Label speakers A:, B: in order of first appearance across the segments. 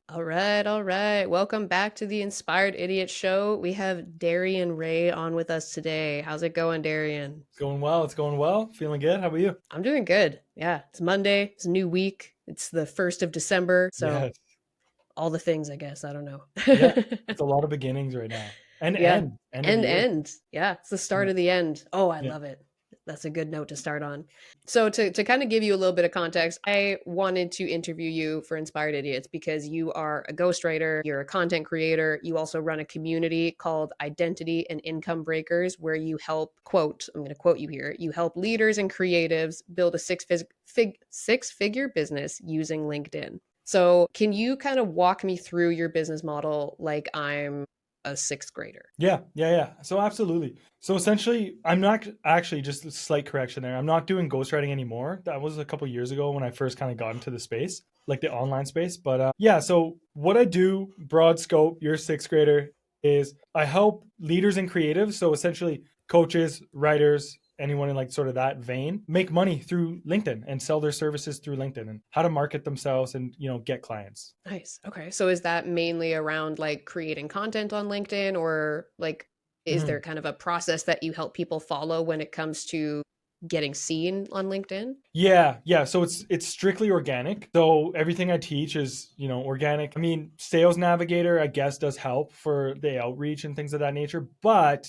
A: All right, all right. Welcome back to the Inspired Idiot Show. We have Darian Ray on with us today. How's it going, Darian?
B: It's going well. It's going well. Feeling good. How about you?
A: I'm doing good. Yeah, it's Monday. It's a new week. It's the 1st of December. So,
B: Yes.
A: all the things, I guess. I don't know.
B: Yeah. It's a lot of beginnings right now. And
A: Yeah.
B: end of the
A: And
B: year.
A: end. Yeah, it's the start
B: Yeah.
A: of the end. Oh, I
B: Yeah.
A: love it. That's a good note to start on. So to kind of give you a little bit of context, I wanted to interview you for Inspired Idiots because you are a ghostwriter, you're a content creator, you also run a community called Identity and Income Breakers where you help I'm going to quote you here, you help leaders and creatives build a six-figure business using LinkedIn. So, can you kind of walk me through your business model like I'm a sixth grader?
B: Yeah. Yeah. Yeah. So absolutely. So essentially, I'm not actually, just a slight correction there. I'm not doing ghostwriting anymore. That was a couple years ago when I first kind of got into the space, like the online space. But yeah, so what I do, broad scope, you're a sixth grader, is I help leaders and creatives. So essentially, coaches, writers, anyone in like sort of that vein, make money through LinkedIn and sell their services through LinkedIn and how to market themselves and, get clients.
A: Nice. Okay. So is that mainly around like creating content on LinkedIn or like is there
B: Mhm.
A: kind of a process that you help people follow when it comes to getting seen on LinkedIn?
B: Yeah, yeah. So it's strictly organic. So everything I teach is, organic. I mean, Sales Navigator, I guess, does help for the outreach and things of that nature, but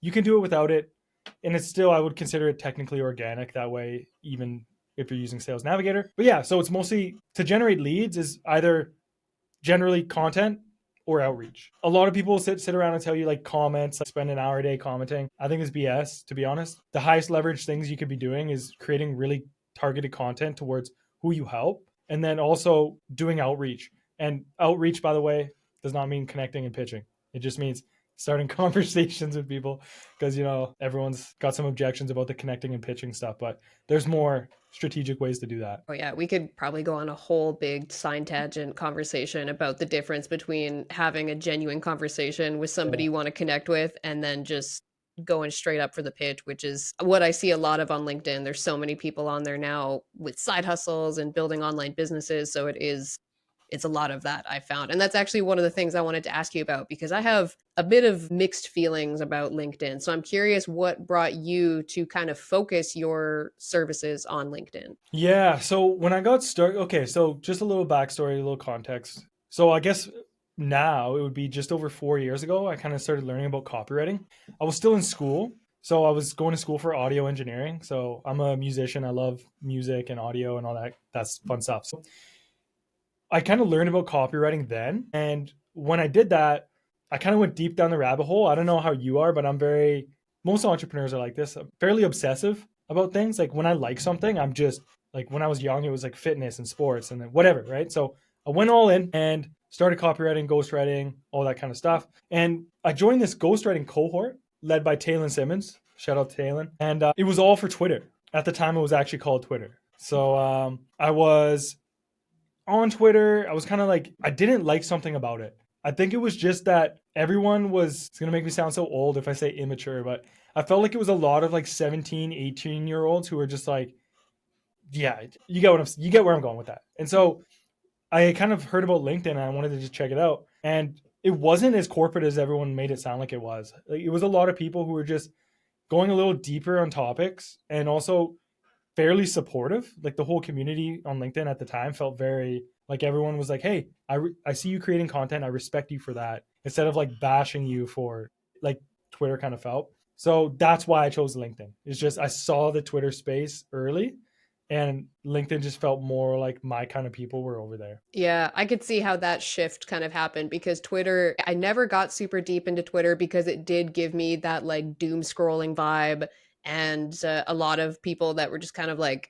B: you can do it without it. And it's still, I would consider it technically organic that way, even if you're using Sales Navigator. But yeah, so it's mostly to generate leads is either generally content or outreach. A lot of people sit around and tell you like comments, like spend an hour a day commenting. I think it's BS, to be honest. The highest leverage things you could be doing is creating really targeted content towards who you help and then also doing outreach. And outreach, by the way, does not mean connecting and pitching. It just means starting conversations with people because everyone's got some objections about the connecting and pitching stuff, but there's more strategic ways to do that.
A: Oh yeah, we could probably go on a whole big sign tangent conversation about the difference between having a genuine conversation with somebody
B: Yeah.
A: you want to connect with and then just going straight up for the pitch, which is what I see a lot of on LinkedIn. There's so many people on there now with side hustles and building online businesses, so it's a lot of that I found. And that's actually one of the things I wanted to ask you about because I have a bit of mixed feelings about LinkedIn. So I'm curious what brought you to kind of focus your services on LinkedIn.
B: Yeah. So when I got started, okay, so just a little backstory, a little context. So I guess now it would be just over 4 years ago, I kind of started learning about copywriting. I was still in school. So I was going to school for audio engineering. So I'm a musician. I love music and audio and all that. That's fun stuff. So I kind of learned about copywriting then. And when I did that, I kind of went deep down the rabbit hole. I don't know how you are, but most entrepreneurs are like this. I'm fairly obsessive about things. Like when I like something, I'm just like when I was young, it was like fitness and sports and then whatever, right? So I went all in and started copywriting, ghostwriting, all that kind of stuff. And I joined this ghostwriting cohort led by Taylor Simmons. Shout out to Taylor. And it was all for Twitter. At the time, it was actually called Twitter. So I was on Twitter, I was kind of like, I didn't like something about it. I think it was just that everyone was, it's going to make me sound so old if I say immature, but I felt like it was a lot of like 17, 18-year olds who were just like, yeah, you get where I'm going with that. And so I kind of heard about LinkedIn and I wanted to just check it out. And it wasn't as corporate as everyone made it sound like it was. Like, it was a lot of people who were just going a little deeper on topics and also fairly supportive. Like the whole community on LinkedIn at the time felt very like everyone was like, "Hey, I see you creating content. I respect you for that." Instead of like bashing you for like Twitter kind of felt. So that's why I chose LinkedIn. It's just I saw the Twitter space early and LinkedIn just felt more like my kind of people were over there.
A: Yeah, I could see how that shift kind of happened because Twitter, I never got super deep into Twitter because it did give me that like doom scrolling vibe and a lot of people that were just kind of like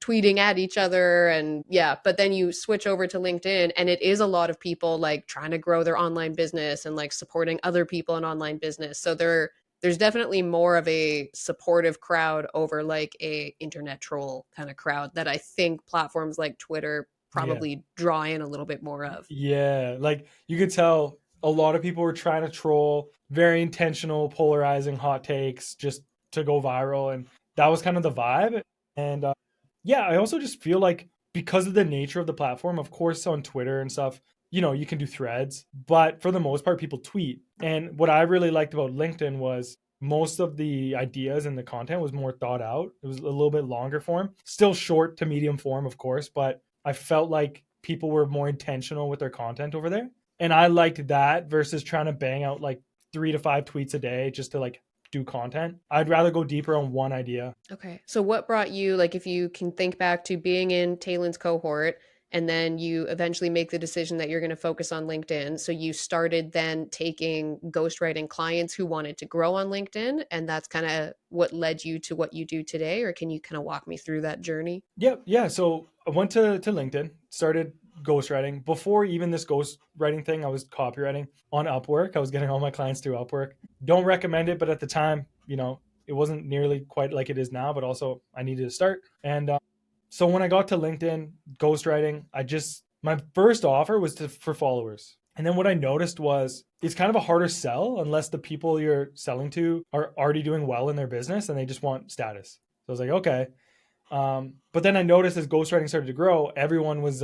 A: tweeting at each other and yeah, but then you switch over to LinkedIn and it is a lot of people like trying to grow their online business and like supporting other people in online business. So there's definitely more of a supportive crowd over like a internet troll kind of crowd that I think platforms like Twitter
B: Yeah.
A: probably draw in a little bit more of.
B: Yeah, like you could tell a lot of people were trying to troll, very intentional, polarizing hot takes just to go viral. And that was kind of the vibe. And yeah, I also just feel like because of the nature of the platform, of course, on Twitter and stuff, you can do threads, but for the most part, people tweet. And what I really liked about LinkedIn was most of the ideas and the content was more thought out. It was a little bit longer form, still short to medium form, of course, but I felt like people were more intentional with their content over there. And I liked that versus trying to bang out like 3 to 5 tweets a day just to like do content. I'd rather go deeper on one idea.
A: Okay. So what brought you, like, if you can think back to being in Taylon's cohort and then you eventually make the decision that you're going to focus on LinkedIn. So you started then taking ghostwriting clients who wanted to grow on LinkedIn, and that's kind of what led you to what you do today, or can you kind of walk me through that journey?
B: Yeah. So I went to LinkedIn, started ghostwriting. Before even this ghostwriting thing, I was copywriting on Upwork. I was getting all my clients through Upwork. Don't recommend it, but at the time, it wasn't nearly quite like it is now, but also I needed to start. And so when I got to LinkedIn ghostwriting, my first offer was for followers. And then what I noticed was it's kind of a harder sell unless the people you're selling to are already doing well in their business and they just want status. So I was like, okay. But then I noticed as ghostwriting started to grow, everyone was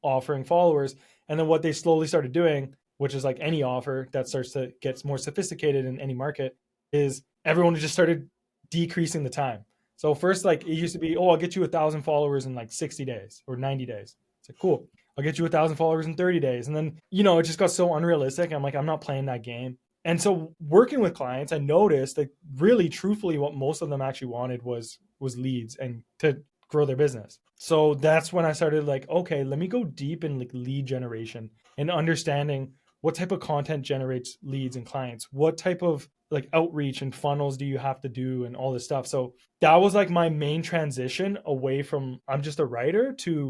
B: offering followers. And then what they slowly started doing, which is like any offer that starts to get more sophisticated in any market, is everyone just started decreasing the time. So first, like it used to be, oh, I'll get you 1,000 followers in like 60 days or 90 days. It's like, cool. I'll get you 1,000 followers in 30 days. And then, it just got so unrealistic. I'm like, I'm not playing that game. And so working with clients, I noticed that really truthfully what most of them actually wanted was leads and to grow their business. So that's when I started like, okay, let me go deep in like lead generation and understanding what type of content generates leads and clients, what type of like outreach and funnels do you have to do and all this stuff. So that was like my main transition away from I'm just a writer to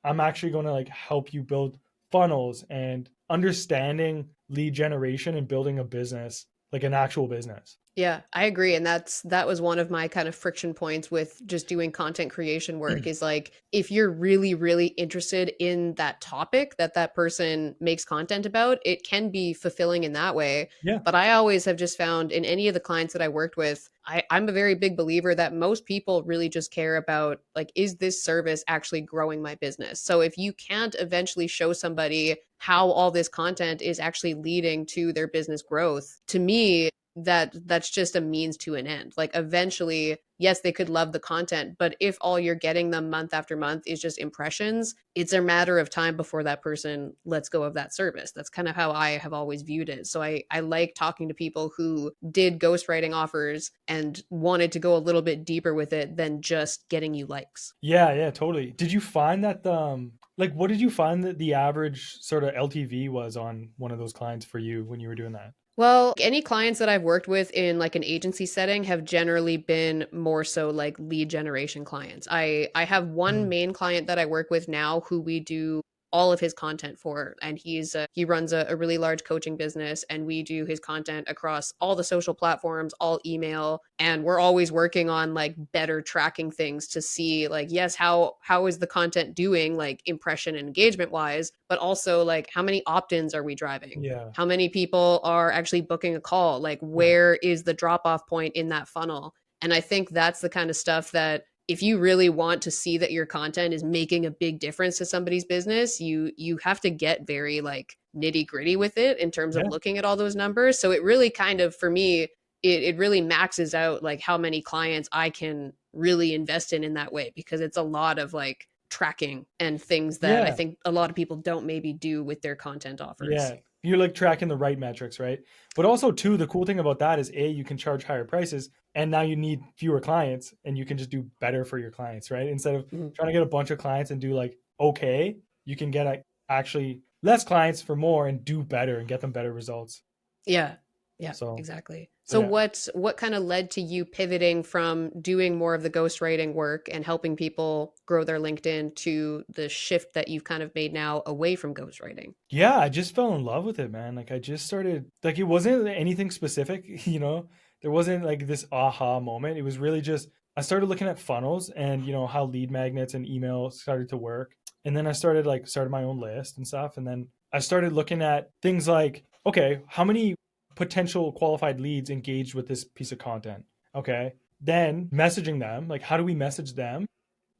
B: I'm actually going to like help you build funnels and understanding lead generation and building a business, like an actual business.
A: Yeah, I agree. And that was one of my kind of friction points with just doing content creation work is like if you're really, really interested in that topic that that person makes content about, it can be fulfilling in that way.
B: Yeah.
A: But I always have just found in any of the clients that I worked with, I'm a very big believer that most people really just care about like, is this service actually growing my business? So if you can't eventually show somebody how all this content is actually leading to their business growth, to me, that's just a means to an end. Like eventually, yes, they could love the content, but if all you're getting them month after month is just impressions, it's a matter of time before that person lets go of that service. That's kind of how I have always viewed it. So I like talking to people who did ghostwriting offers and wanted to go a little bit deeper with it than just getting you likes.
B: Yeah, totally. Did you find that like what did you find that the average sort of LTV was on one of those clients for you when you were doing that?
A: Well, any clients that I've worked with in like an agency setting have generally been more so like lead generation clients. I have one
B: Mm,
A: main client that I work with now who we do all of his content for, and he runs a really large coaching business, and we do his content across all the social platforms, all email, and we're always working on like better tracking things to see like, yes, how is the content doing like impression and engagement wise, but also like how many opt-ins are we driving,
B: yeah.
A: how many people are actually booking a call, like
B: Yeah.
A: where is the drop off point in that funnel. And I think that's the kind of stuff that if you really want to see that your content is making a big difference to somebody's business, you have to get very like nitty gritty with it in terms of
B: Yeah.
A: looking at all those numbers. So it really kind of for me, it really maxes out like how many clients I can really invest in that way, because it's a lot of like tracking and things that I
B: Yeah.
A: think a lot of people don't maybe do with their content offers.
B: Yeah. You're like tracking the right metrics, right? But also too, the cool thing about that is you can charge higher prices and now you need fewer clients and you can just do better for your clients, right? Instead of
A: Mhm.
B: trying to get a bunch of clients and do like okay, you can get actually less clients for more and do better and get them better results.
A: Yeah. Yeah,
B: So,
A: exactly.
B: so
A: So
B: yeah.
A: what kind of led to you pivoting from doing more of the ghostwriting work and helping people grow their LinkedIn to the shift that you've kind of made now away from ghostwriting?
B: Yeah, I just fell in love with it, man. Like I just started like it wasn't anything specific, There wasn't like this aha moment. It was really just I started looking at funnels and how lead magnets and email started to work. And then I started my own list and stuff. And then I started looking at things like, okay, how many potential qualified leads engaged with this piece of content? Okay. Then messaging them, like how do we message them?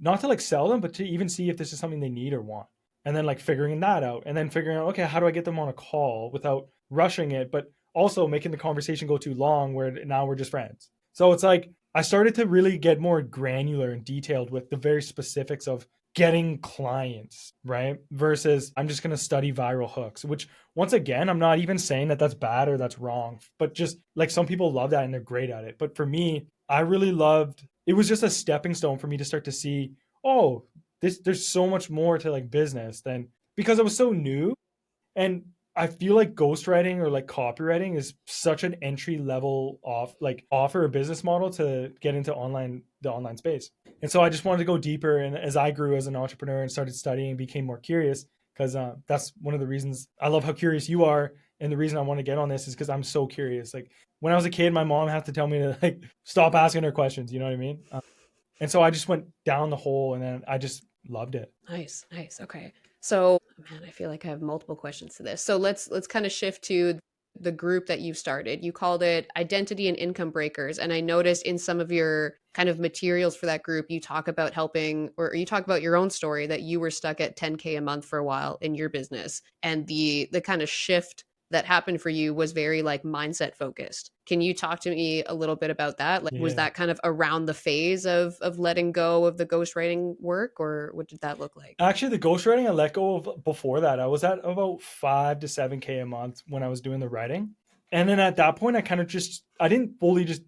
B: Not to like sell them, but to even see if this is something they need or want. and then like figuring that out, and then figuring out, okay, how do I get them on a call without rushing it, but also making the conversation go too long where now we're just friends. So it's like I started to really get more granular and detailed with the very specifics of getting clients, right? Versus I'm just going to study viral hooks, which once again, I'm not even saying that that's bad or that's wrong, but just like some people love that and they're great at it. But for me, I really loved it was just a stepping stone for me to start to see, oh, there's so much more to like business than because I was so new. And I feel like ghostwriting or like copywriting is such an entry level off like offer a business model to get into the online space. And so I just wanted to go deeper. And as I grew as an entrepreneur and started studying and became more curious, because that's one of the reasons I love how curious you are. And the reason I want to get on this is because I'm so curious. Like when I was a kid, my mom had to tell me to like stop asking her questions. You know what I mean? And so I just went down the hole, and then I just loved it.
A: Nice, nice. Okay. So, man, I feel like I have multiple questions to this. So let's kind of shift to the group that you started. You called it Identity and Income Breakers, and I noticed in some of your kind of materials for that group, you talk about helping or you talk about your own story that you were stuck at 10K a month for a while in your business, and the kind of shift that happened for you was very like mindset focused. Can you talk to me a little bit about that? Like, was
B: Yeah.
A: that kind of around the phase of letting go of the ghostwriting work, or what did that look like?
B: Actually, the ghostwriting I let go of before that. I was at about 5 to 7K a month when I was doing the writing. And then at that point, I kind of just, I didn't fully just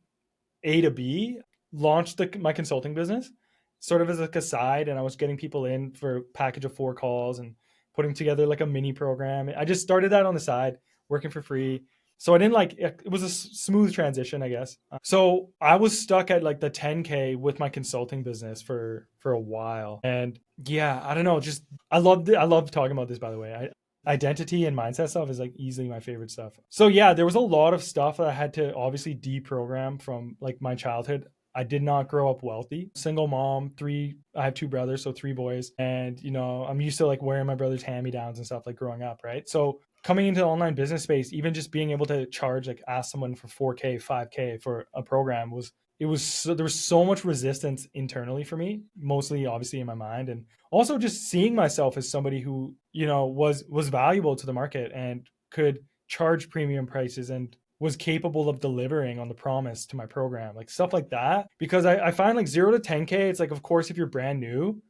B: A to B, launched my consulting business sort of as like a side. And I was getting people in for a package of 4 calls and putting together like a mini program. I just started that on the side, working for free. So I didn't like it was a smooth transition, I guess. So I was stuck at like the 10K with my consulting business for a while. And yeah, I don't know, just I love talking about this by the way. Identity and mindset stuff is like easily my favorite stuff. So yeah, there was a lot of stuff that I had to obviously deprogram from like my childhood. I did not grow up wealthy. Single mom, I have 2 brothers, so 3 boys. And, I'm used to like wearing my brother's hand me downs and stuff like growing up, right? So coming into the online business space, even just being able to charge, like ask someone for 4K, 5K for a program there was so much resistance internally for me, mostly obviously in my mind. And also just seeing myself as somebody who, was valuable to the market and could charge premium prices and was capable of delivering on the promise to my program, like stuff like that. Because I find like 0 to 10K, it's like, of course, if you're brand new,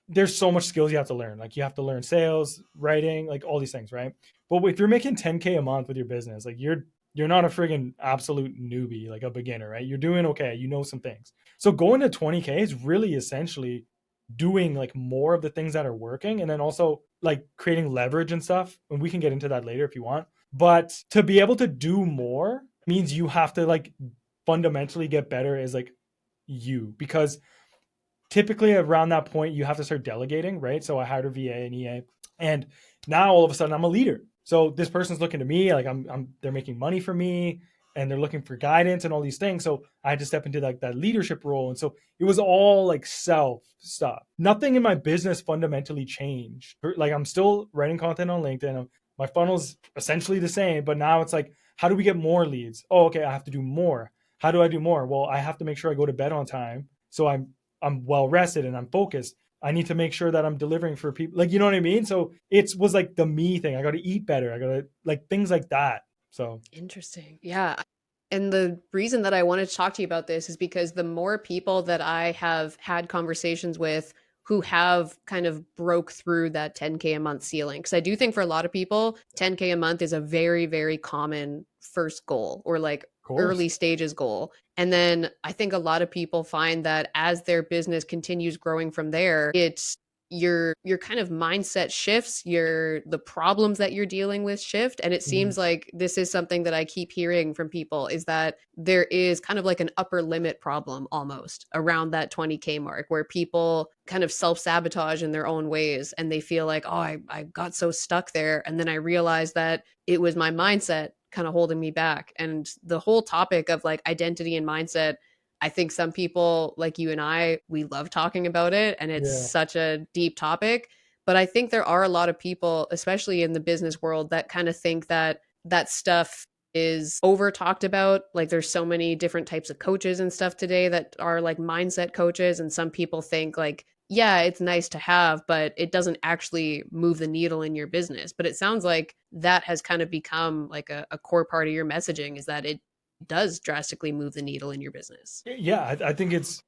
B: there's so much skills you have to learn. Like you have to learn sales, writing, like all these things, right? But if you're making 10K a month with your business, like you're not a friggin' absolute newbie, like a beginner, right? You're doing okay. You know some things. So going to 20K is really essentially doing like more of the things that are working, and then also like creating leverage and stuff. And we can get into that later if you want. But to be able to do more means you have to like fundamentally get better as like you, because typically around that point you have to start delegating, right? So I hired a VA and EA, and now all of a sudden I'm a leader. So this person's looking to me like they're making money for me, and they're looking for guidance and all these things. So I had to step into like that leadership role. And so it was all like self stuff. Nothing in my business fundamentally changed. Like I'm still writing content on LinkedIn. My funnel's essentially the same, but now it's like, how do we get more leads? Oh, okay, I have to do more. How do I do more? Well, I have to make sure I go to bed on time, so I'm well rested and I'm focused. I need to make sure that I'm delivering for people. Like, you know what I mean? So it was like the me thing. I got to eat better. I got to like things like that. So
A: Interesting. Yeah. And the reason that I wanted to talk to you about this is because the more people that I have had conversations with who have kind of broke through that 10K a month ceiling, because I do think for a lot of people, 10K a month is a very, very common first goal or like
B: of course.
A: early stages goal. And then I think a lot of people find that as their business continues growing from there, it's your kind of mindset shifts, the problems that you're dealing with shift. And it
B: Mhm.
A: seems like this is something that I keep hearing from people, is that there is kind of like an upper limit problem almost around that 20K mark, where people kind of self-sabotage in their own ways, and they feel like, oh, I got so stuck there, and then I realized that it was my mindset kind of holding me back. And the whole topic of like identity and mindset, I think some people like you and I, we love talking about it, and it's
B: Yeah.
A: such a deep topic. But I think there are a lot of people, especially in the business world, that kind of think that that stuff is over talked about. Like there's so many different types of coaches and stuff today that are like mindset coaches. And some people think like yeah, it's nice to have, but it doesn't actually move the needle in your business. But it sounds like that has kind of become like a core part of your messaging, is that it does drastically move the needle in your business.
B: Yeah, I think it's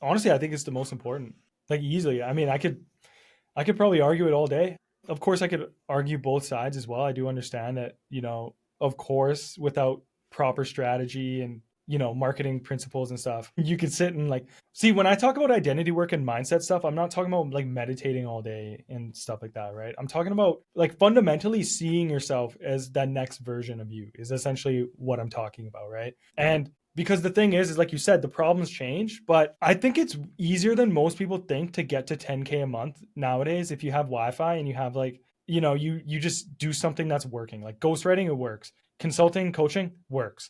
B: honestly, I think it's the most important. Like easily. I mean, I could probably argue it all day. Of course, I could argue both sides as well. I do understand that, of course, without proper strategy and, marketing principles and stuff, you could sit and like, see, when I talk about identity work and mindset stuff, I'm not talking about like meditating all day and stuff like that, right? I'm talking about like fundamentally seeing yourself as that next version of you is essentially what I'm talking about, right? And because the thing is like you said, the problems change, but I think it's easier than most people think to get to 10K a month nowadays if you have Wi-Fi and you have like, you just do something that's working. Like ghostwriting, it works. Consulting, coaching works.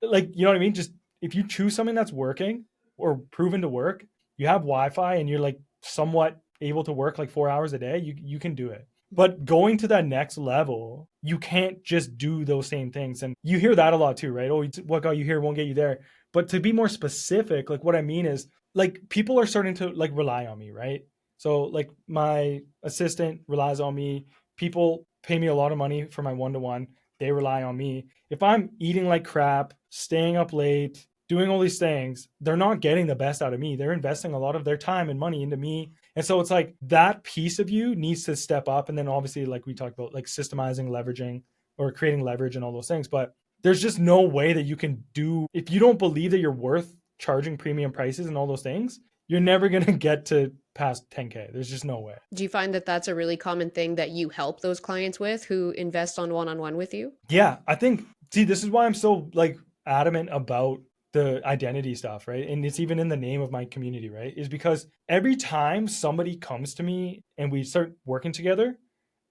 B: Like, you know what I mean? Just if you choose something that's working or proven to work, you have Wi-Fi and you're like somewhat able to work like 4 hours a day, you can do it. But going to that next level, you can't just do those same things. And you hear that a lot too, right? Oh, what got you here won't get you there. But to be more specific, like what I mean is like people are starting to like rely on me, right? So like my assistant relies on me. People pay me a lot of money for my one-to-one. They rely on me. If I'm eating like crap, staying up late, doing all these things, they're not getting the best out of me. They're investing a lot of their time and money into me. And so it's like that piece of you needs to step up. And then obviously, like we talked about, like systemizing, leveraging, or creating leverage and all those things. But there's just no way that you can do, if you don't believe that you're worth charging premium prices and all those things, you're never going to get to past 10K. There's just no way.
A: Do you find that that's a really common thing that you help those clients with who invest on one with you?
B: Yeah, I think, see, this is why I'm so like adamant about the identity stuff, right? And it's even in the name of my community, right? Is because every time somebody comes to me and we start working together,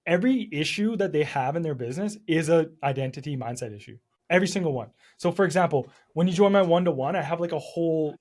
B: every issue that they have in their business is a identity mindset issue. Every single one. So for example, when you join my one-to-one, I have like a whole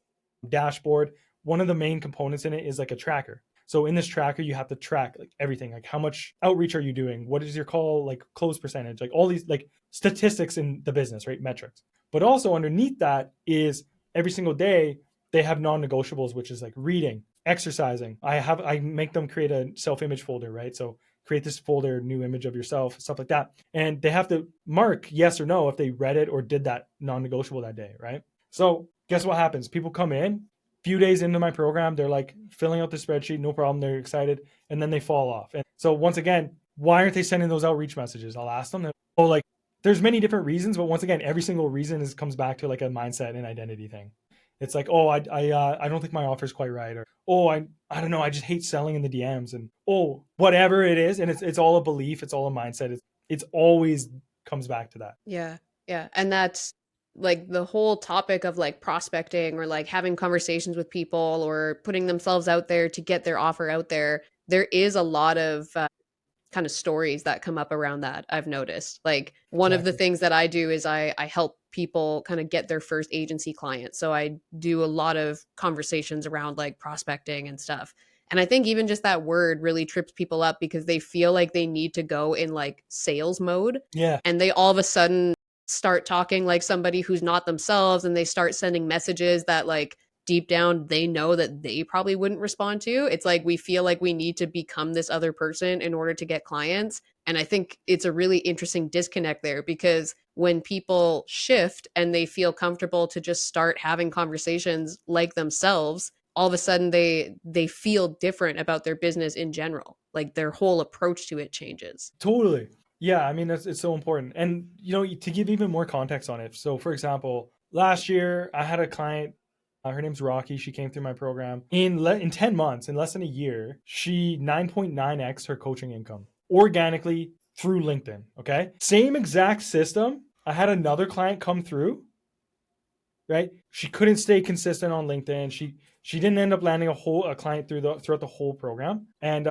B: dashboard. One of the main components in it is like a tracker. So in this tracker, you have to track like everything, like how much outreach are you doing? What is your call like close percentage? Like all these like statistics in the business, right? Metrics. But also underneath that is every single day they have non-negotiables, which is like reading, exercising. I make them create a self-image folder, right? So create this folder, new image of yourself, stuff like that. And they have to mark yes or no if they read it or did that non-negotiable that day, right? So guess what happens? People come in, few days into my program, they're like filling out the spreadsheet, no problem, they're excited, and then they fall off. And so once again, why aren't they sending those outreach messages? I'll ask them. Oh, like there's many different reasons, but once again, every single reason comes back to like a mindset and identity thing. It's like, oh, I don't think my offer is quite right, or oh, I don't know, I just hate selling in the DMs, and oh, whatever it is, and it's all a belief, it's all a mindset. It's always comes back to that.
A: Yeah. Yeah. And that's like the whole topic of like prospecting or like having conversations with people or putting themselves out there to get their offer out there. There is a lot of kind of stories that come up around that, I've noticed. Like one of the
B: Exactly.
A: things that I do is I help people kind of get their first agency client. So I do a lot of conversations around like prospecting and stuff. And I think even just that word really trips people up because they feel like they need to go in like sales mode,
B: Yeah,
A: and they all of a sudden start talking like somebody who's not themselves, and they start sending messages that like deep down they know that they probably wouldn't respond to. It's like we feel like we need to become this other person in order to get clients. And I think it's a really interesting disconnect there, because when people shift and they feel comfortable to just start having conversations like themselves, all of a sudden they feel different about their business in general. Like their whole approach to it changes.
B: totally. Yeah, I mean it's so important. And to give even more context on it. So for example, last year I had a client, her name's Rocky. She came through my program in 10 months, in less than a year. She 9.9x her coaching income organically through LinkedIn. Okay. Same exact system. I had another client come through, right? She couldn't stay consistent on LinkedIn. She didn't end up landing a client throughout the whole program. And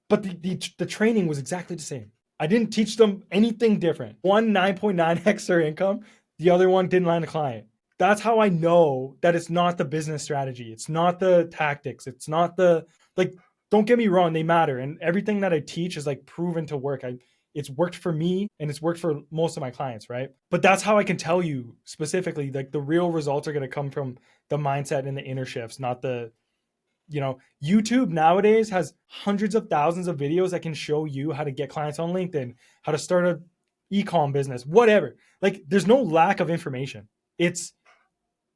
B: but the training was exactly the same. I didn't teach them anything different. One 9.9x their income, the other one didn't land a client. That's how I know that it's not the business strategy. It's not the tactics. It's not the like. Don't get me wrong, they matter, and everything that I teach is like proven to work. It's worked for me and it's worked for most of my clients, right? But that's how I can tell you specifically like the real results are going to come from the mindset and the inner shifts, not the YouTube nowadays has hundreds of thousands of videos that can show you how to get clients on LinkedIn, how to start a e-com business, whatever. Like there's no lack of information. It's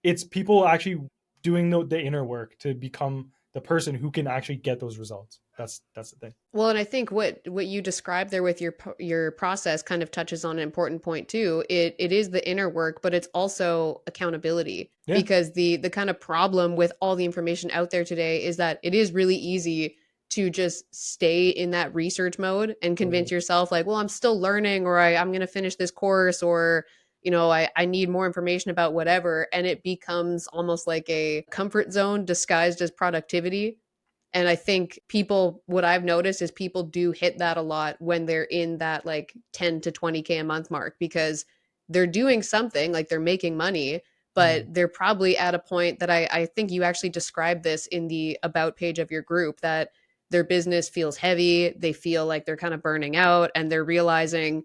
B: it's people actually doing the inner work to become the person who can actually get those results. That's the thing.
A: Well, and I think what you described there with your process kind of touches on an important point too. It is the inner work, but it's also accountability,
B: Yeah.
A: because the kind of problem with all the information out there today is that it is really easy to just stay in that research mode and convince
B: Totally.
A: yourself like, well, I'm still learning, or I'm going to finish this course, or I need more information about whatever, and it becomes almost like a comfort zone disguised as productivity. And I think people, what I've noticed is people do hit that a lot when they're in that like 10 to 20K a month mark, because they're doing something, like they're making money, but
B: Mm.
A: they're probably at a point that I think you actually described this in the about page of your group, that their business feels heavy. They feel like they're kind of burning out, and they're realizing,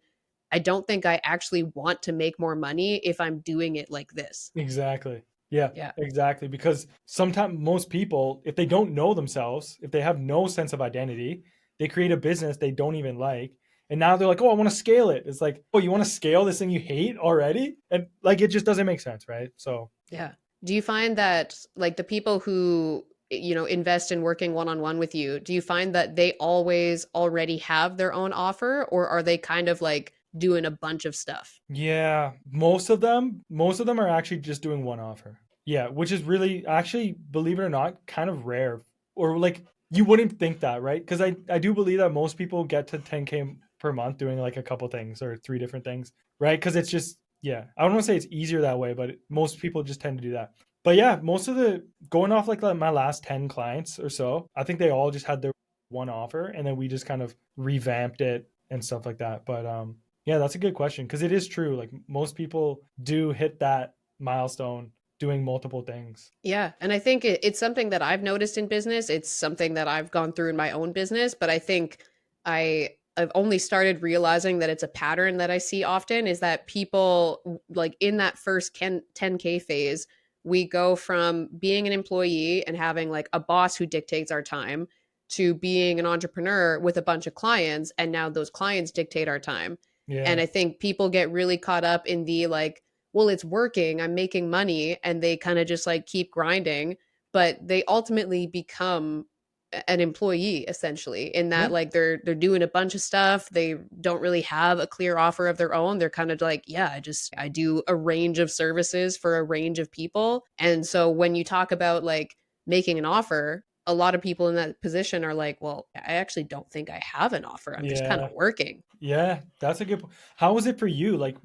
A: I don't think I actually want to make more money if I'm doing it like this.
B: Exactly. Yeah,
A: Yeah.
B: exactly. Because sometimes most people, if they don't know themselves, if they have no sense of identity, they create a business they don't even like. And now they're like, oh, I want to scale it. It's like, oh, you want to scale this thing you hate already? And like, it just doesn't make sense, right? So,
A: Yeah. Do you find that like the people who, invest in working one-on-one with you, do you find that they always already have their own offer, or are they kind of like doing a bunch of stuff?
B: yeah, most of them are actually just doing one offer. Yeah, which is really actually, believe it or not, kind of rare. Or like you wouldn't think that, right? Because I do believe that most people get to 10K per month doing like a couple things or three different things, right? Because it's just yeah, I don't want to say it's easier that way, but most people just tend to do that. But yeah, most of the going off like my last 10 clients or so, I think they all just had their one offer and then we just kind of revamped it and stuff like that. But yeah, that's a good question because it is true. Like most people do hit that milestone doing multiple things.
A: Yeah. And I think it's something that I've noticed in business. It's something that I've gone through in my own business, but I think I've only started realizing that it's a pattern that I see often, is that people like in that first 10K phase, we go from being an employee and having like a boss who dictates our time to being an entrepreneur with a bunch of clients. And now those clients dictate our time. And
B: Yeah.
A: I think people get really caught up in the like, well, it's working, I'm making money, and they kind of just like keep grinding, but they ultimately become an employee essentially, in
B: Yeah.
A: that like they're doing a bunch of stuff. They don't really have a clear offer of their own. They're kind of like, yeah, I do a range of services for a range of people. And so when you talk about like making an offer, a lot of people in that position are like, well, I actually don't think I have an offer. I'm just kind
B: Yeah.
A: of working.
B: Yeah. That's a good point. How was it for you? Like,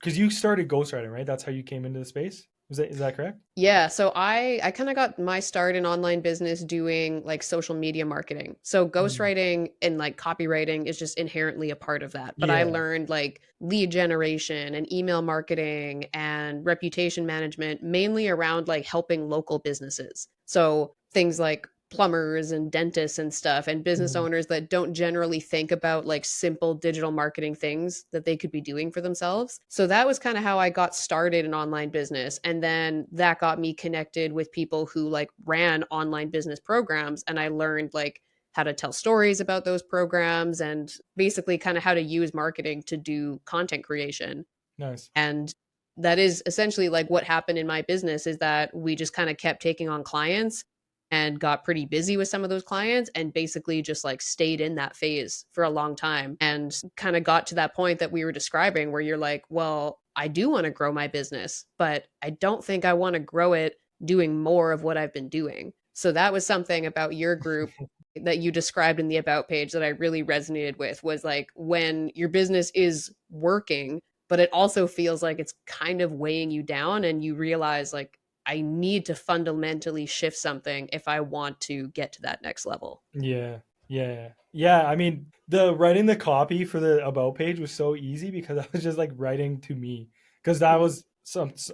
B: because you started ghostwriting, right? That's how you came into the space. Is that correct?
A: Yeah, so I kind of got my start in online business doing like social media marketing. So
B: Mm.
A: ghostwriting and like copywriting is just inherently a part of that. But I
B: Yeah.
A: learned like lead generation and email marketing and reputation management, mainly around like helping local businesses. So things like plumbers and dentists and stuff, and business
B: Mm.
A: owners that don't generally think about like simple digital marketing things that they could be doing for themselves. So that was kind of how I got started in online business, and then that got me connected with people who like ran online business programs, and I learned like how to tell stories about those programs, and basically kind of how to use marketing to do content creation.
B: Nice.
A: And that is essentially like what happened in my business, is that we just kind of kept taking on clients and got pretty busy with some of those clients, and basically just like stayed in that phase for a long time, and kind of got to that point that we were describing, where you're like, well, I do want to grow my business, but I don't think I want to grow it doing more of what I've been doing. So that was something about your group that you described in the about page that I really resonated with, was like when your business is working, but it also feels like it's kind of weighing you down, and you realize like, I need to fundamentally shift something if I want to get to that next level.
B: Yeah. Yeah. Yeah. I mean, the writing the copy for the about page was so easy because I was just like writing to me because that
A: Mhm.
B: was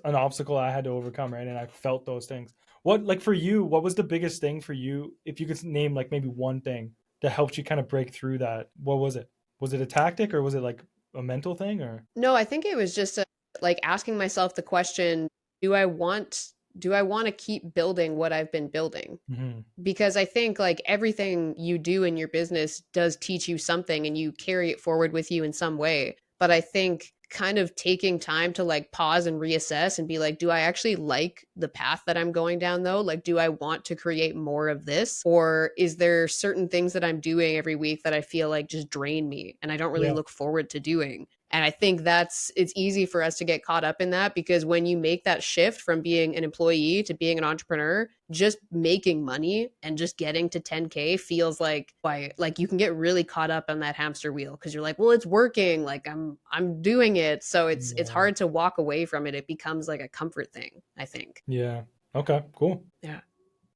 B: an obstacle I had to overcome, right? And I felt those things. What like for you, what was the biggest thing for you if you could name like maybe one thing that helped you kind of break through that? What was it? Was it a tactic or was it like a mental thing or
A: No, I think it was just like asking myself the question, do I want do I want to keep building what I've been building?
B: Hmm.
A: Because I think like everything you do in your business does teach you something and you carry it forward with you in some way. But I think kind of taking time to like pause and reassess and be like, do I actually like the path that I'm going down though? Like, do I want to create more of this? Or is there certain things that I'm doing every week that I feel like just drain me and I don't really
B: Yeah.
A: look forward to doing? And I think it's easy for us to get caught up in that because when you make that shift from being an employee to being an entrepreneur, just making money and just getting to 10K feels like why like you can get really caught up on that hamster wheel because you're like, well, it's working, like I'm doing it. So it's
B: Yeah.
A: hard to walk away from it. It becomes like a comfort thing, I think.
B: Yeah. Okay, cool.
A: Yeah.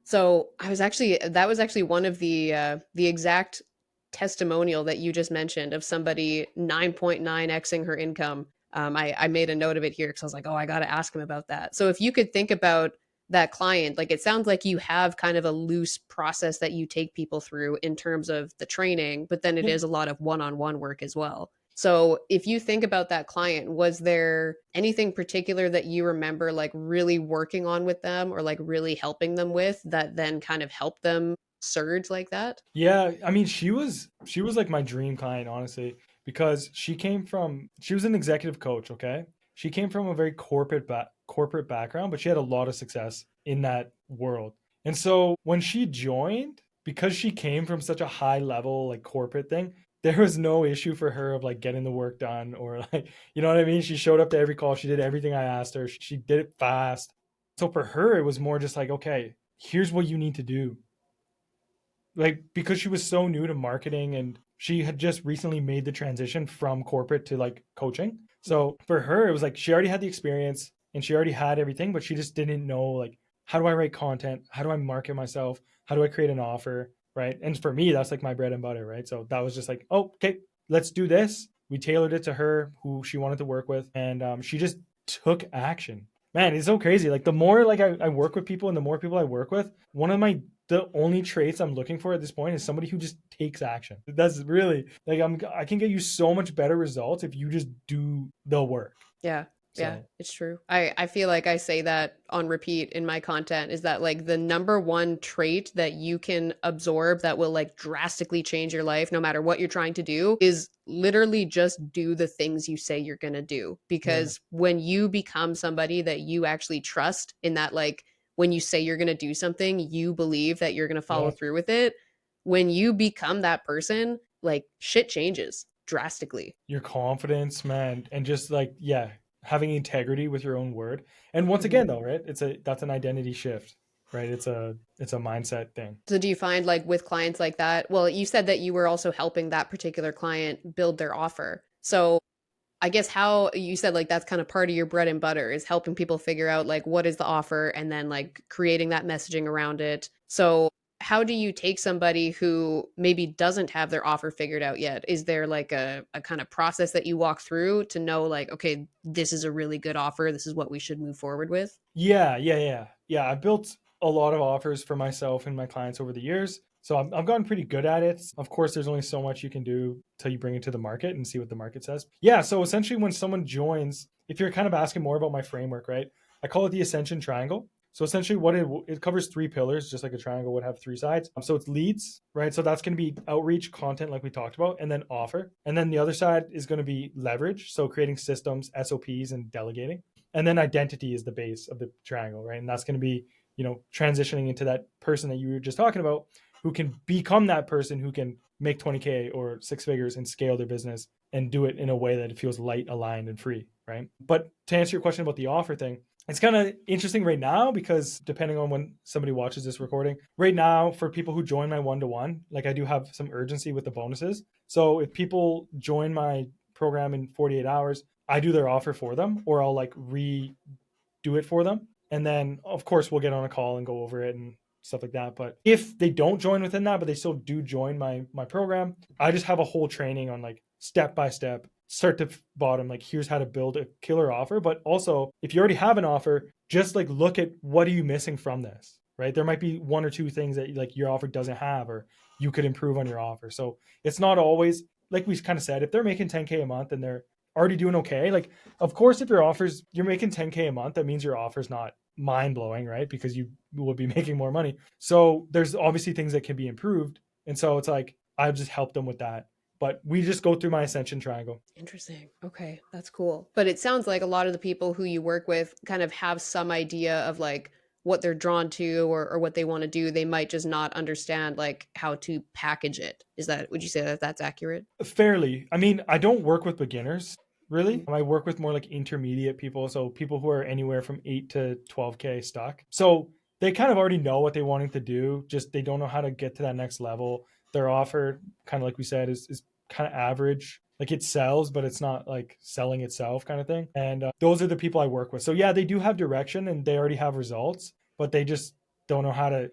A: So I was actually that was actually one of the exact testimonial that you just mentioned of somebody 9.9xing her income. I made a note of it here because I was like, oh, I got to ask him about that. So if you could think about that client, like it sounds like you have kind of a loose process that you take people through in terms of the training, but then it
B: Yeah.
A: is a lot of one-on-one work as well. So if you think about that client, was there anything particular that you remember like really working on with them or like really helping them with that then kind of helped them surge like that?
B: Yeah, I mean, she was like my dream client, honestly, because she was an executive coach, okay? She came from a very corporate background, but she had a lot of success in that world. And so when she joined, because she came from such a high level like corporate thing, there was no issue for her of like getting the work done or like, you know what I mean? She showed up to every call, she did everything I asked her. She did it fast. So for her, it was more just like, okay, here's what you need to do, like because she was so new to marketing and she had just recently made the transition from corporate to like coaching. So for her it was like she already had the experience and she already had everything, but she just didn't know like, how do I write content, how do I market myself, how do I create an offer, right? And for me that's like my bread and butter, right? So that was just like, oh, okay, let's do this. We tailored it to her, who she wanted to work with, and she just took action. Man, it's so crazy. Like the more like I work with people and the more people I work with, one of my the only traits I'm looking for at this point is somebody who just takes action. That's really like I can get you so much better results if you just do the work.
A: Yeah. Yeah,
B: So
A: it's true. I feel like I say that on repeat in my content is that like the number one trait that you can absorb that will like drastically change your life no matter what you're trying to do is literally just do the things you say you're going to do.
B: yeah,
A: Because when you become somebody that you actually trust in that like when you say you're going to do something, you believe that you're going to follow
B: yeah,
A: through with it. When you become that person, like shit changes drastically.
B: your confidence, man, and just like yeah, having integrity with your own word. And once
A: Mhm.
B: again, though, right? That's an identity shift, right? It's a mindset thing.
A: So do you find like with clients like that, well, you said that you were also helping that particular client build their offer. So I guess how you said like that's kind of part of your bread and butter is helping people figure out like what is the offer and then like creating that messaging around it. So how do you take somebody who maybe doesn't have their offer figured out yet? Is there like a kind of process that you walk through to know like, okay, this is a really good offer. This is what we should move forward with?
B: Yeah, yeah, yeah. Yeah, I built a lot of offers for myself and my clients over the years. So I've gotten pretty good at it. Of course, there's only so much you can do till you bring it to the market and see what the market says. Yeah, so essentially when someone joins, if you're kind of asking more about my framework, right? I call it the ascension triangle. So essentially what it covers three pillars, just like a triangle would have three sides. So it's leads, right? So that's going to be outreach, content like we talked about, and then offer. And then the other side is going to be leverage, so creating systems, SOPs, and delegating. And then identity is the base of the triangle, right? And that's going to be, transitioning into that person that you were just talking about, who can become that person who can make 20K or six figures and scale their business and do it in a way that it feels light, aligned, and free, right? But to answer your question about the offer thing, it's kind of interesting right now because depending on when somebody watches this recording, right now for people who join my one-to-one, like I do have some urgency with the bonuses. So if people join my program in 48 hours, I do their offer for them, or I'll like redo it for them. And then of course we'll get on a call and go over it and stuff like that. But if they don't join within that, but they still do join my program, I just have a whole training on like step by step, start to bottom, like here's how to build a killer offer. But also if you already have an offer, just like look at what are you missing from this, right? There might be one or two things that like your offer doesn't have, or you could improve on your offer. So it's not always, like we kind of said, if they're making 10K a month and they're already doing okay. Like, of course, if your offers, you're making 10K a month, that means your offer's not mind blowing, right? Because you will be making more money. So there's obviously things that can be improved. And so it's like, I've just helped them with that. But we just go through my ascension triangle.
A: Interesting. Okay, that's cool. But it sounds like a lot of the people who you work with kind of have some idea of like what they're drawn to or what they want to do. They might just not understand like how to package it. Is that, would you say that that's accurate?
B: Fairly. I mean, I don't work with beginners
A: Mm.
B: really. I work with more like intermediate people. So people who are anywhere from 8 to 12K stuck. So they kind of already know what they wanting to do. Just they don't know how to get to that next level. Their offer, kind of like we said, is kind of average. Like it sells, but it's not like selling itself kind of thing. And those are the people I work with. So yeah, they do have direction and they already have results, but they just don't know how to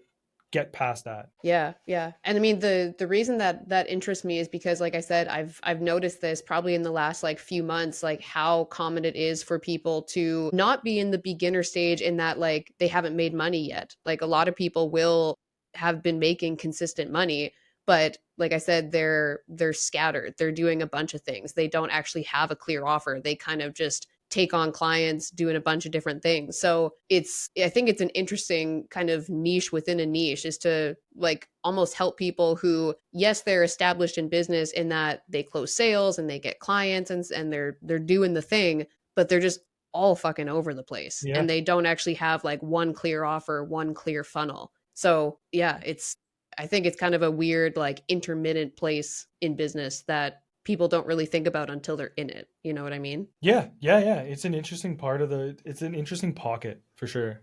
B: get past that.
A: Yeah, yeah. And I mean the reason that that interests me is because like I said, I've noticed this probably in the last like few months, like how common it is for people to not be in the beginner stage in that like they haven't made money yet. Like a lot of people will have been making consistent money, but like I said, they're scattered. They're doing a bunch of things. They don't actually have a clear offer. They kind of just take on clients doing a bunch of different things. So it's, I think it's an interesting kind of niche within a niche is to like almost help people who, yes, they're established in business in that they close sales and they get clients and they're doing the thing, but they're just all fucking over the place
B: Yeah.
A: and they don't actually have like one clear offer, one clear funnel. So yeah, it's, I think it's kind of a weird like intermittent place in business that people don't really think about until they're in it. You know what I mean?
B: Yeah, yeah, yeah. It's an interesting part of the. It's an interesting pocket for sure.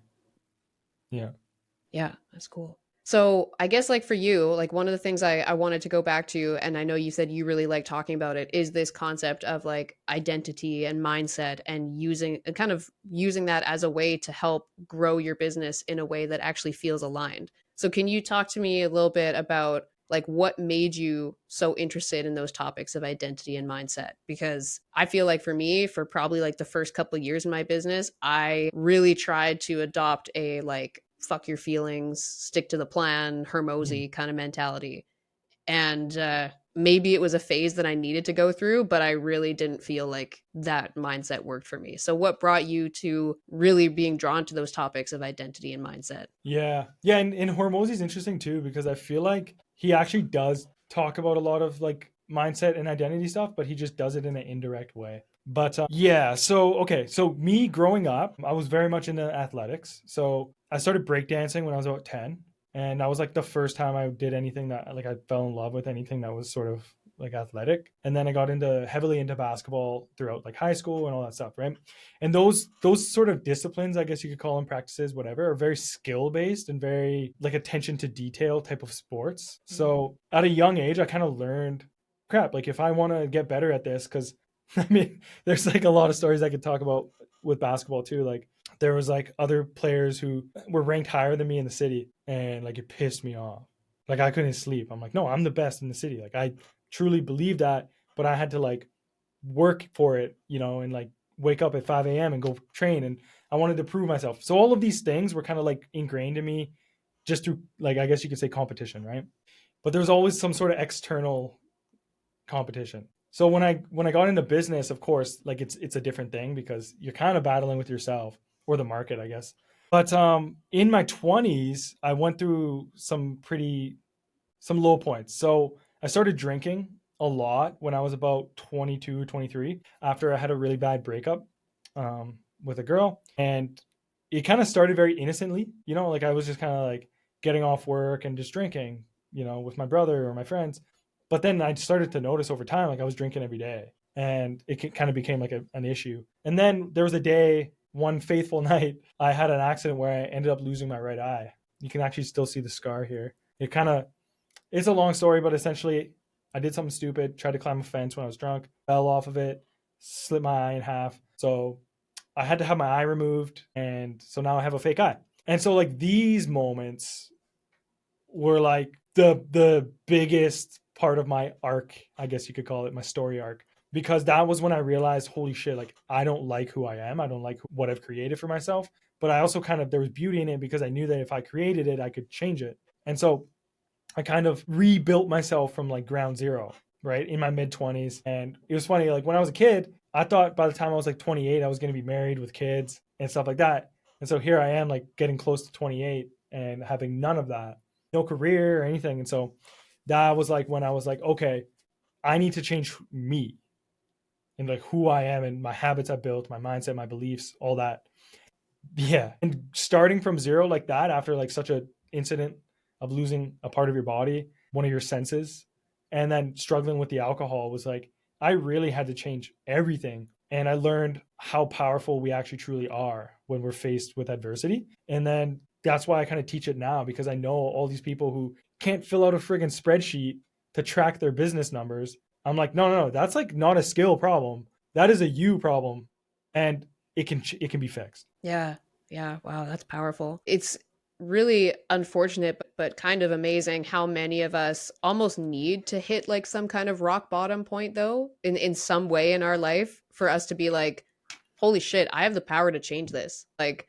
B: Yeah.
A: Yeah, that's cool. So I guess like for you, like one of the things I wanted to go back to, and I know you said you really like talking about it, is this concept of like identity and mindset and using and kind of using that as a way to help grow your business in a way that actually feels aligned. So can you talk to me a little bit about like what made you so interested in those topics of identity and mindset? Because I feel like for me, for probably like the first couple of years in my business, I really tried to adopt a like fuck your feelings, stick to the plan,
B: Mm.
A: Hermosi kind of mentality. And maybe it was a phase that I needed to go through, but I really didn't feel like that mindset worked for me. So, what brought you to really being drawn to those topics of identity and mindset?
B: Yeah, yeah, and Hormozi's interesting too because I feel like he actually does talk about a lot of like mindset and identity stuff, but he just does it in an indirect way. But yeah, so okay, so me growing up, I was very much into athletics. So I started breakdancing when I was about 10, and that was like the first time I did anything that like I fell in love with anything that was sort of like athletic. And then I got into heavily into basketball throughout like high school and all that stuff, right? And those sort of disciplines, I guess you could call them practices, whatever, are very skill based and very like attention to detail type of sports.
A: Mm.
B: So at a young age I kind of learned, crap, like if I want to get better at this, because I mean there's like a lot of stories I could talk about with basketball too. Like there was like other players who were ranked higher than me in the city, and like it pissed me off. Like I couldn't sleep. I'm like, no, I'm the best in the city. Like I truly believe that, but I had to like work for it, and like wake up at 5 a.m. and go train. And I wanted to prove myself. So all of these things were kind of like ingrained in me just through, like, I guess you could say competition, right? But there was always some sort of external competition. So when I got into business, of course, like it's a different thing because you're kind of battling with yourself or the market, I guess. But in my 20s, I went through some low points. So I started drinking a lot when I was about 22, 23, after I had a really bad breakup with a girl. And it kind of started very innocently, like I was just kind of like getting off work and just drinking, with my brother or my friends. But then I started to notice over time, like I was drinking every day and it kind of became like an issue. And then there was a day, one faithful night, I had an accident where I ended up losing my right eye. You can actually still see the scar here. It's a long story, but essentially, I did something stupid, tried to climb a fence when I was drunk, fell off of it, slit my eye in half. So I had to have my eye removed. And so now I have a fake eye. And so, like, these moments were like the biggest part of my arc, I guess you could call it, my story arc. Because that was when I realized, holy shit, like, I don't like who I am. I don't like what I've created for myself. But I also there was beauty in it because I knew that if I created it, I could change it. And so I kind of rebuilt myself from like ground zero, right, in my mid 20s. And it was funny, like when I was a kid, I thought by the time I was like 28, I was going to be married with kids and stuff like that. And so here I am, like getting close to 28 and having none of that, no career or anything. And so that was like when I was like, okay, I need to change me and like who I am and my habits I built, my mindset, my beliefs, all that. Yeah. And starting from zero like that after like such a incident of losing a part of your body, one of your senses, and then struggling with the alcohol was like, I really had to change everything. And I learned how powerful we actually truly are when we're faced with adversity. And then that's why I kind of teach it now, because I know all these people who can't fill out a friggin' spreadsheet to track their business numbers. I'm like, no, no, no, that's like not a skill problem. That is a you problem. And it can be fixed.
A: Yeah. Yeah. Wow, that's powerful. It's really unfortunate, but kind of amazing how many of us almost need to hit like some kind of rock bottom point though, in some way in our life for us to be like, holy shit, I have the power to change this. Like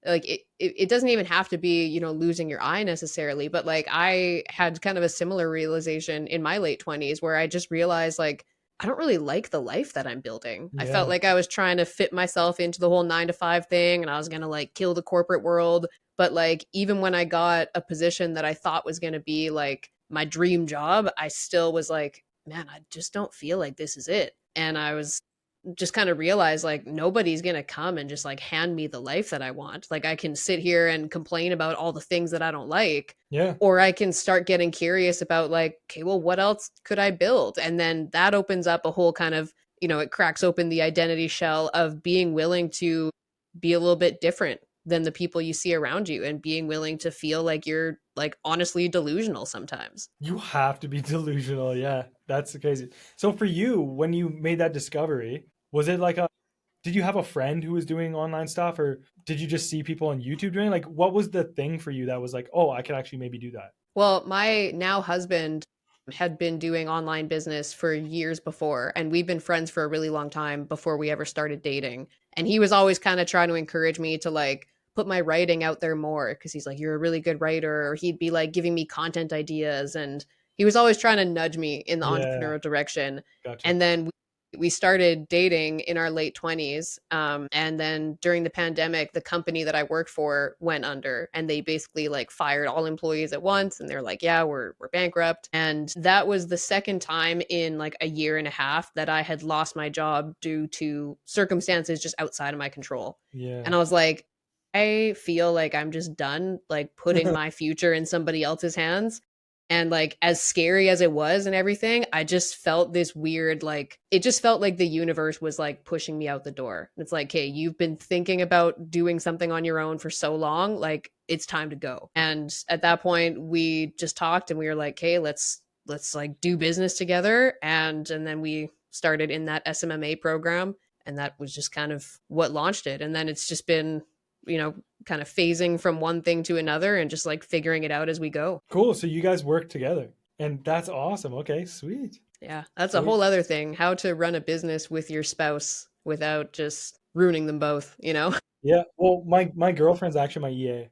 A: it doesn't even have to be, you know, losing your eye necessarily, but like I had kind of a similar realization in my late 20s where I just realized like I don't really like the life that I'm building. I felt
B: Yeah.
A: like I was trying to fit myself into the whole 9 to 5 thing and I was going to like kill the corporate world, but like even when I got a position that I thought was going to be like my dream job, I still was like, man, I just don't feel like this is it. And I was just kind of realize like nobody's going to come and just like hand me the life that I want. Like I can sit here and complain about all the things that I don't like,
B: Yeah.
A: or I can start getting curious about like, okay, well, what else could I build? And then that opens up a whole kind of, you know, it cracks open the identity shell of being willing to be a little bit different than the people you see around you and being willing to feel like you're like honestly delusional sometimes.
B: You have to be delusional. Yeah, that's crazy. So for you, when you made that discovery, was it like a, did you have a friend who was doing online stuff, or did you just see people on YouTube doing, like, what was the thing for you that was like, oh, I could actually maybe do that?
A: Well, my now husband had been doing online business for years before, and we've been friends for a really long time before we ever started dating. And he was always kind of trying to encourage me to like put my writing out there more because he's like, you're a really good writer. Or he'd be like giving me content ideas. And he was always trying to nudge me in the
B: Yeah,
A: entrepreneurial direction.
B: gotcha.
A: And then we started dating in our late 20s. And then during the pandemic, the company that I worked for went under and they basically like fired all employees at once. And they're like, yeah, we're bankrupt. And that was the second time in like a year and a half that I had lost my job due to circumstances just outside of my control.
B: Yeah.
A: And I was like, I feel like I'm just done like putting my future in somebody else's hands. And like as scary as it was and everything, I just felt this weird like it just felt like the universe was like pushing me out the door. It's like, "Hey, you've been thinking about doing something on your own for so long, like it's time to go." And at that point, we just talked and we were like, "Hey, let's like do business together." And then we started in that SMMA program and that was just kind of what launched it. And then it's just been, you know, kind of phasing from one thing to another and just like figuring it out as we go.
B: Cool. So you guys work together, and that's awesome. Okay, sweet.
A: Yeah, that's a
B: Sweet.
A: whole other thing. How to run a business with your spouse without just ruining them both, you know?
B: Yeah. Well, my girlfriend's actually my EA.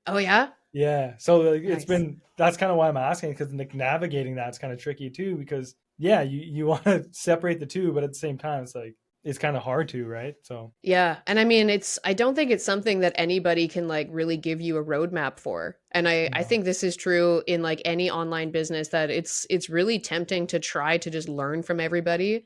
A: Oh yeah?
B: Yeah. So like, it's
A: Nice.
B: been, that's kind of why I'm asking, because like navigating that's kind of tricky too, because yeah, you want to separate the two, but at the same time, it's like it's kind of hard to, right? So
A: Yeah, and I mean, it's I don't think it's something that anybody can like really give you a roadmap for. And I
B: no.
A: think this is true in like any online business that it's really tempting to try to just learn from everybody.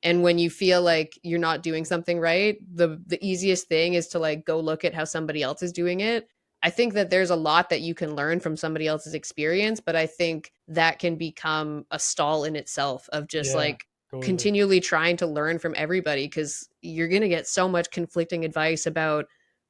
A: And when you feel like you're not doing something right, the easiest thing is to like go look at how somebody else is doing it. I think that there's a lot that you can learn from somebody else's experience, but I think that can become a stall in itself of just
B: Yeah,
A: like
B: totally.
A: continually trying to learn from everybody because you're going to get so much conflicting advice about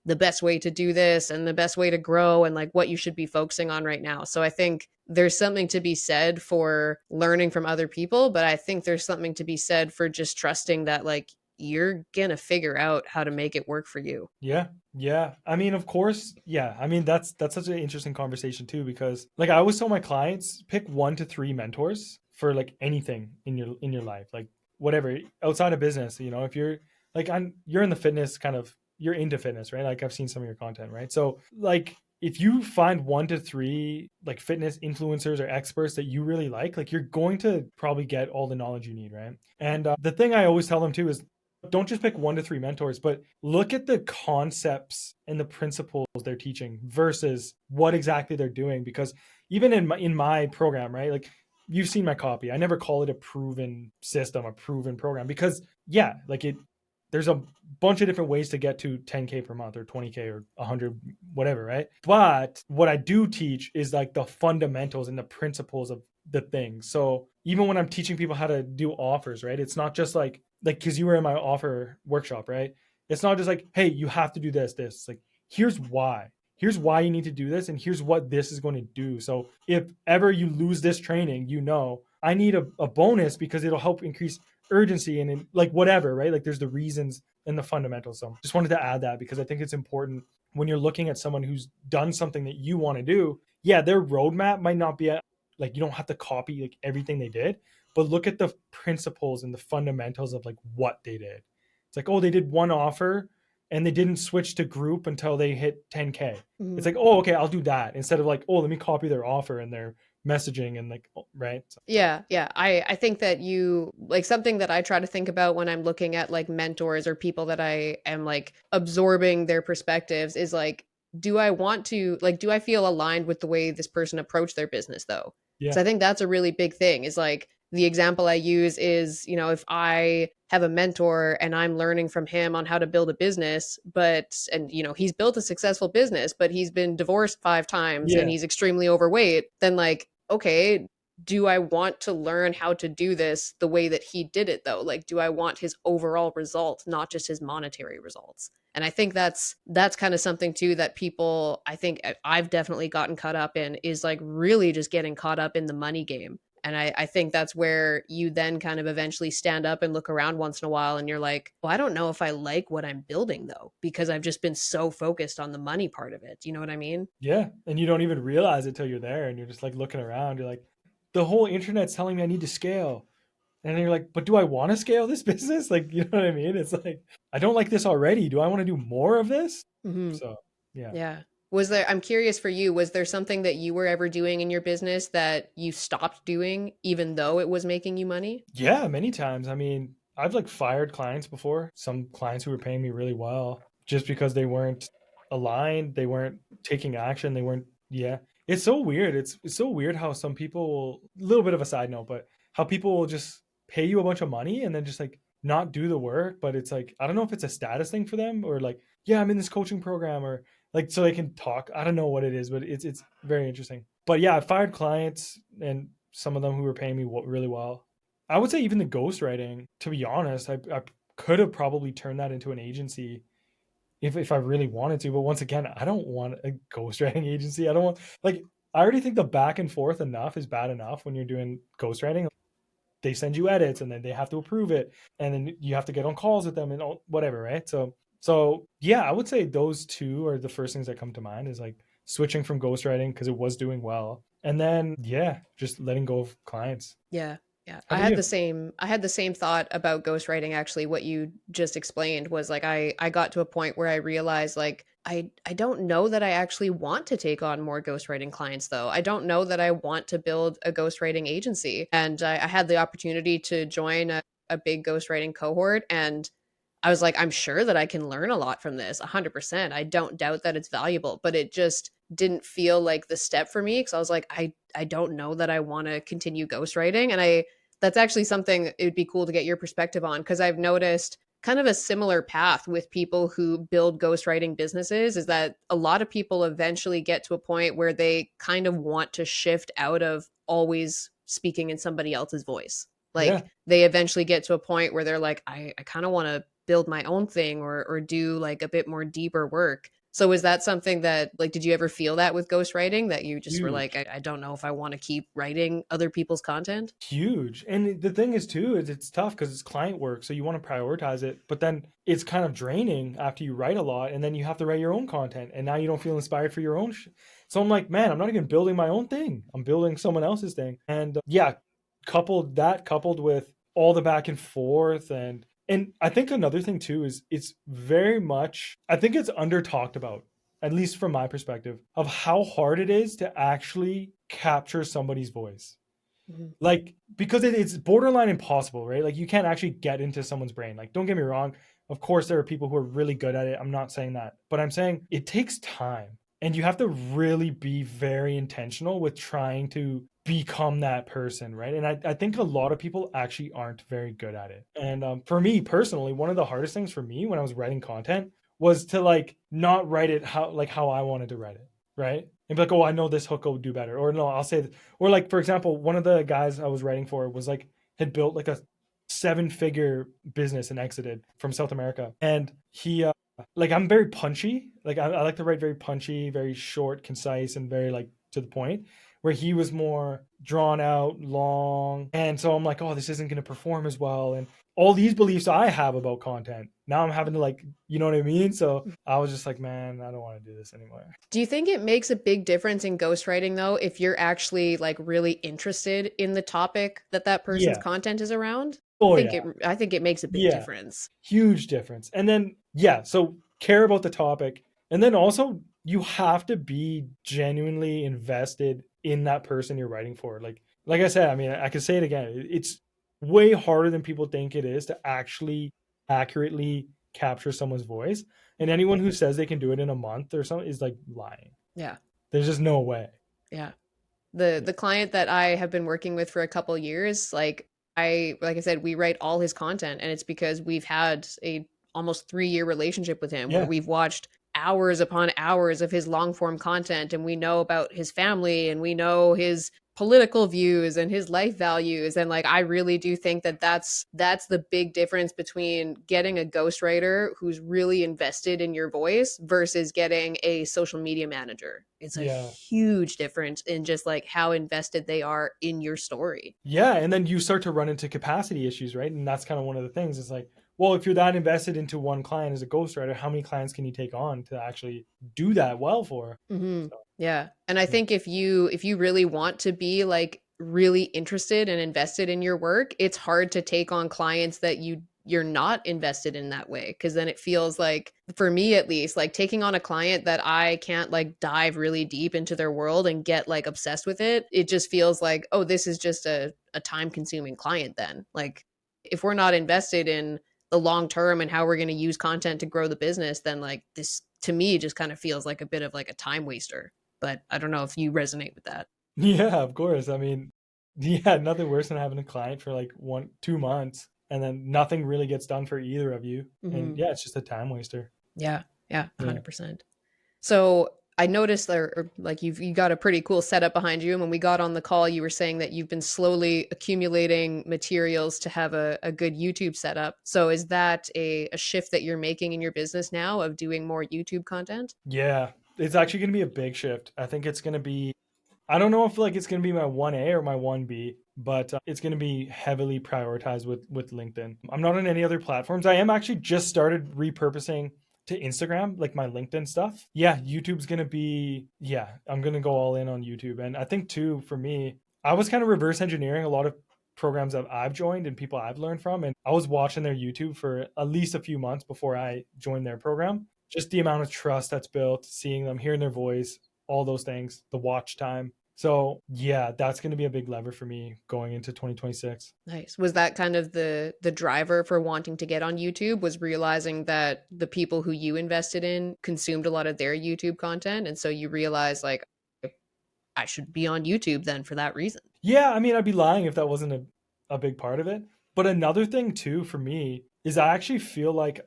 A: the best way to do this and the best way to grow and like what you should be focusing on right now. So I think there's something to be said for learning from other people, but I think there's something to be said for just trusting that like you're going to figure out how to make it work for you.
B: Yeah, yeah. I mean, of course, yeah. I mean, that's such an interesting conversation too, because like I always tell my clients, pick 1 to 3 mentors for like anything in your life, like whatever outside of business. You know, if you're like you're in the fitness kind of, you're into fitness, right? Like I've seen some of your content, right? So like if you find 1 to 3 like fitness influencers or experts that you really like you're going to probably get all the knowledge you need, right? And the thing I always tell them too is don't just pick 1 to 3 mentors, but look at the concepts and the principles they're teaching versus what exactly they're doing. Because even in my program, right? Like, you've seen my copy. I never call it a proven system, a proven program, because yeah, like there's a bunch of different ways to get to 10K per month or 20K or 100, whatever, right? But what I do teach is like the fundamentals and the principles of the thing. So even when I'm teaching people how to do offers, right? It's not just like because you were in my offer workshop, right? It's not just like, hey, you have to do this. It's like, here's why. Here's why you need to do this, and here's what this is going to do. So if ever you lose this training, I need a bonus because it'll help increase urgency and like whatever, right? Like, there's the reasons and the fundamentals. So just wanted to add that because I think it's important when you're looking at someone who's done something that you want to do. Yeah, their roadmap might not be like, you don't have to copy like everything they did, but look at the principles and the fundamentals of like what they did. It's like, oh, they did one offer and they didn't switch to group until they hit 10K. It's
A: Mhm.
B: like, oh, okay, I'll do that instead of like, oh, let me copy their offer and their messaging and like, right? So,
A: Yeah, yeah. I think that you like something that I try to think about when I'm looking at like mentors or people that I am like absorbing their perspectives is like, do I want to like do I feel aligned with the way this person approached their business though?
B: yeah,
A: So I think that's a really big thing is like the example I use is, if I have a mentor and I'm learning from him on how to build a business, and he's built a successful business, but he's been divorced 5 times and
B: yeah,
A: he's extremely overweight, then like, okay, do I want to learn how to do this the way that he did it though? Like, do I want his overall result, not just his monetary results? And I think that's kind of something too that people, I think I've definitely gotten caught up in is like really just getting caught up in the money game. And I think that's where you then kind of eventually stand up and look around once in a while and you're like, well, I don't know if I like what I'm building though, because I've just been so focused on the money part of it. Do you know what I mean?
B: yeah. And you don't even realize it till you're there and you're just like looking around. You're like, the whole internet's telling me I need to scale. And then you're like, but do I want to scale this business? Like, you know what I mean? It's like, I don't like this already. Do I want to do more of this?
A: Hmm.
B: So, yeah.
A: Yeah. I'm curious for you, was there something that you were ever doing in your business that you stopped doing even though it was making you money?
B: Yeah, many times. I mean, I've like fired clients before, some clients who were paying me really well just because they weren't aligned, they weren't taking action, they weren't, yeah. It's so weird. It's so weird how some people, a little bit of a side note, but how people will just pay you a bunch of money and then just like not do the work, but it's like, I don't know if it's a status thing for them or like, yeah, I'm in this coaching program or like so they can talk. I don't know what it is, but it's very interesting. But yeah, I fired clients and some of them who were paying me really well. I would say even the ghostwriting, to be honest, I could have probably turned that into an agency if I really wanted to. But once again, I don't want a ghostwriting agency. I don't want, like, I already think the back and forth enough is bad enough when you're doing ghostwriting. They send you edits and then they have to approve it. And then you have to get on calls with them and all, whatever, right? So yeah, I would say those two are the first things that come to mind is like switching from ghostwriting because it was doing well. And then yeah, just letting go of clients.
A: Yeah. Yeah.
B: How about you?
A: I had the same thought about ghostwriting actually. What you just explained was like I got to a point where I realized like I don't know that I actually want to take on more ghostwriting clients though. I don't know that I want to build a ghostwriting agency. And I had the opportunity to join a big ghostwriting cohort and I was like, I'm sure that I can learn a lot from this, 100%. I don't doubt that it's valuable, but it just didn't feel like the step for me because I was like, I don't know that I want to continue ghostwriting. And that's actually something it would be cool to get your perspective on because I've noticed kind of a similar path with people who build ghostwriting businesses is that a lot of people eventually get to a point where they kind of want to shift out of always speaking in somebody else's voice.
B: Yeah.
A: Like they eventually get to a point where they're like, I kind of want to build my own thing or do like a bit more deeper work. So is that something that like did you ever feel that with ghostwriting that you just were like,
B: Huge.
A: I don't know if I want to keep writing other people's content?
B: Huge. And the thing is too, is it's tough because it's client work. So you want to prioritize it, but then it's kind of draining after you write a lot and then you have to write your own content and now you don't feel inspired for your own. So I'm like, man, I'm not even building my own thing. I'm building someone else's thing. And yeah, coupled with all the back and forth and I think another thing too is it's very much, I think it's under talked about, at least from my perspective, of how hard it is to actually capture somebody's voice.
A: Mhm.
B: Like, because it's borderline impossible, right? Like, you can't actually get into someone's brain. Like, don't get me wrong, of course there are people who are really good at it. I'm not saying that, but I'm saying it takes time, and you have to really be very intentional with trying to become that person, right? And I think a lot of people actually aren't very good at it. And for me personally, one of the hardest things for me when I was writing content was to like not write it how I wanted to write it, right? And be like, oh, I know this hook will do better, or no, I'll say, or like for example, one of the guys I was writing for was like had built like a 7-figure business and exited from South America, and he like, I'm very punchy, like I like to write very punchy, very short, concise, and very like to the point, where he was more drawn out, long, and so I'm like, oh, this isn't going to perform as well, and all these beliefs I have about content, now I'm having to like, you know what I mean? So I was just like, man, I don't want to do this anymore.
A: Do you think it makes a big difference in ghostwriting though if you're actually like really interested in the topic that that person's
B: Yeah.
A: content is around?
B: Oh yeah.
A: I think it makes a big
B: Yeah.
A: difference.
B: Huge difference. And then yeah, so care about the topic. And then also you have to be genuinely invested in that person you're writing for. Like I said, I mean, I could say it again. It's way harder than people think it is to actually accurately capture someone's voice. And anyone who says they can do it in a month or something is like lying.
A: Yeah.
B: There's just no way.
A: Yeah. The
B: Yeah.
A: the client that I have been working with for a couple years, like I said, we write all his content, and it's because we've had a almost 3-year relationship with him where
B: Yeah.
A: we've watched hours upon hours of his long form content, and we know about his family, and we know his political views and his life values. And like I really do think that that's the big difference between getting a ghostwriter who's really invested in your voice versus getting a social media manager. It's a
B: Yeah.
A: huge difference in just like how invested they are in your story.
B: Yeah, and then you start to run into capacity issues, right? And that's kind of one of the things. It's like, well, if you're that invested into one client as a ghostwriter, how many clients can you take on to actually do that well for?
A: Hmm.
B: So,
A: Yeah. And I
B: yeah.
A: think if you really want to be like really interested and invested in your work, it's hard to take on clients that you're not invested in that way, because then it feels like, for me at least, like taking on a client that I can't like dive really deep into their world and get like obsessed with it, it just feels like, oh, this is just a time consuming client then. Like if we're not invested in the long term and how we're going to use content to grow the business, then like this to me just kind of feels like a bit of like a time waster. But I don't know if you resonate with that.
B: Yeah, of course. I mean, yeah, nothing worse than having a client for like 1, 2 months and then nothing really gets done for either of you. And
A: Hmm.
B: yeah, it's just a time waster.
A: Yeah, yeah,
B: Yeah.
A: 100%. So I noticed there, like you got a pretty cool setup behind you. And when we got on the call, you were saying that you've been slowly accumulating materials to have a good YouTube setup. So is that a shift that you're making in your business now of doing more YouTube content?
B: Yeah, it's actually going to be a big shift. I think it's going to be, I don't know if like it's going to be my 1A or my 1B, but it's going to be heavily prioritized with LinkedIn. I'm not on any other platforms. I am actually just started repurposing to Instagram, like my LinkedIn stuff. Yeah, YouTube's going to be, yeah, I'm going to go all in on YouTube. And I think too, for me, I was kind of reverse engineering a lot of programs that I've joined and people I've learned from. And I was watching their YouTube for at least a few months before I joined their program. Just the amount of trust that's built, seeing them, hearing their voice, all those things, the watch time. So yeah, that's going to be a big lever for me going into 2026.
A: Nice. Was that kind of the driver for wanting to get on YouTube, was realizing that the people who you invested in consumed a lot of their YouTube content, and so you realized like I should be on YouTube then for that reason.
B: Yeah, I mean, I'd be lying if that wasn't a big part of it. But another thing too for me is I actually feel like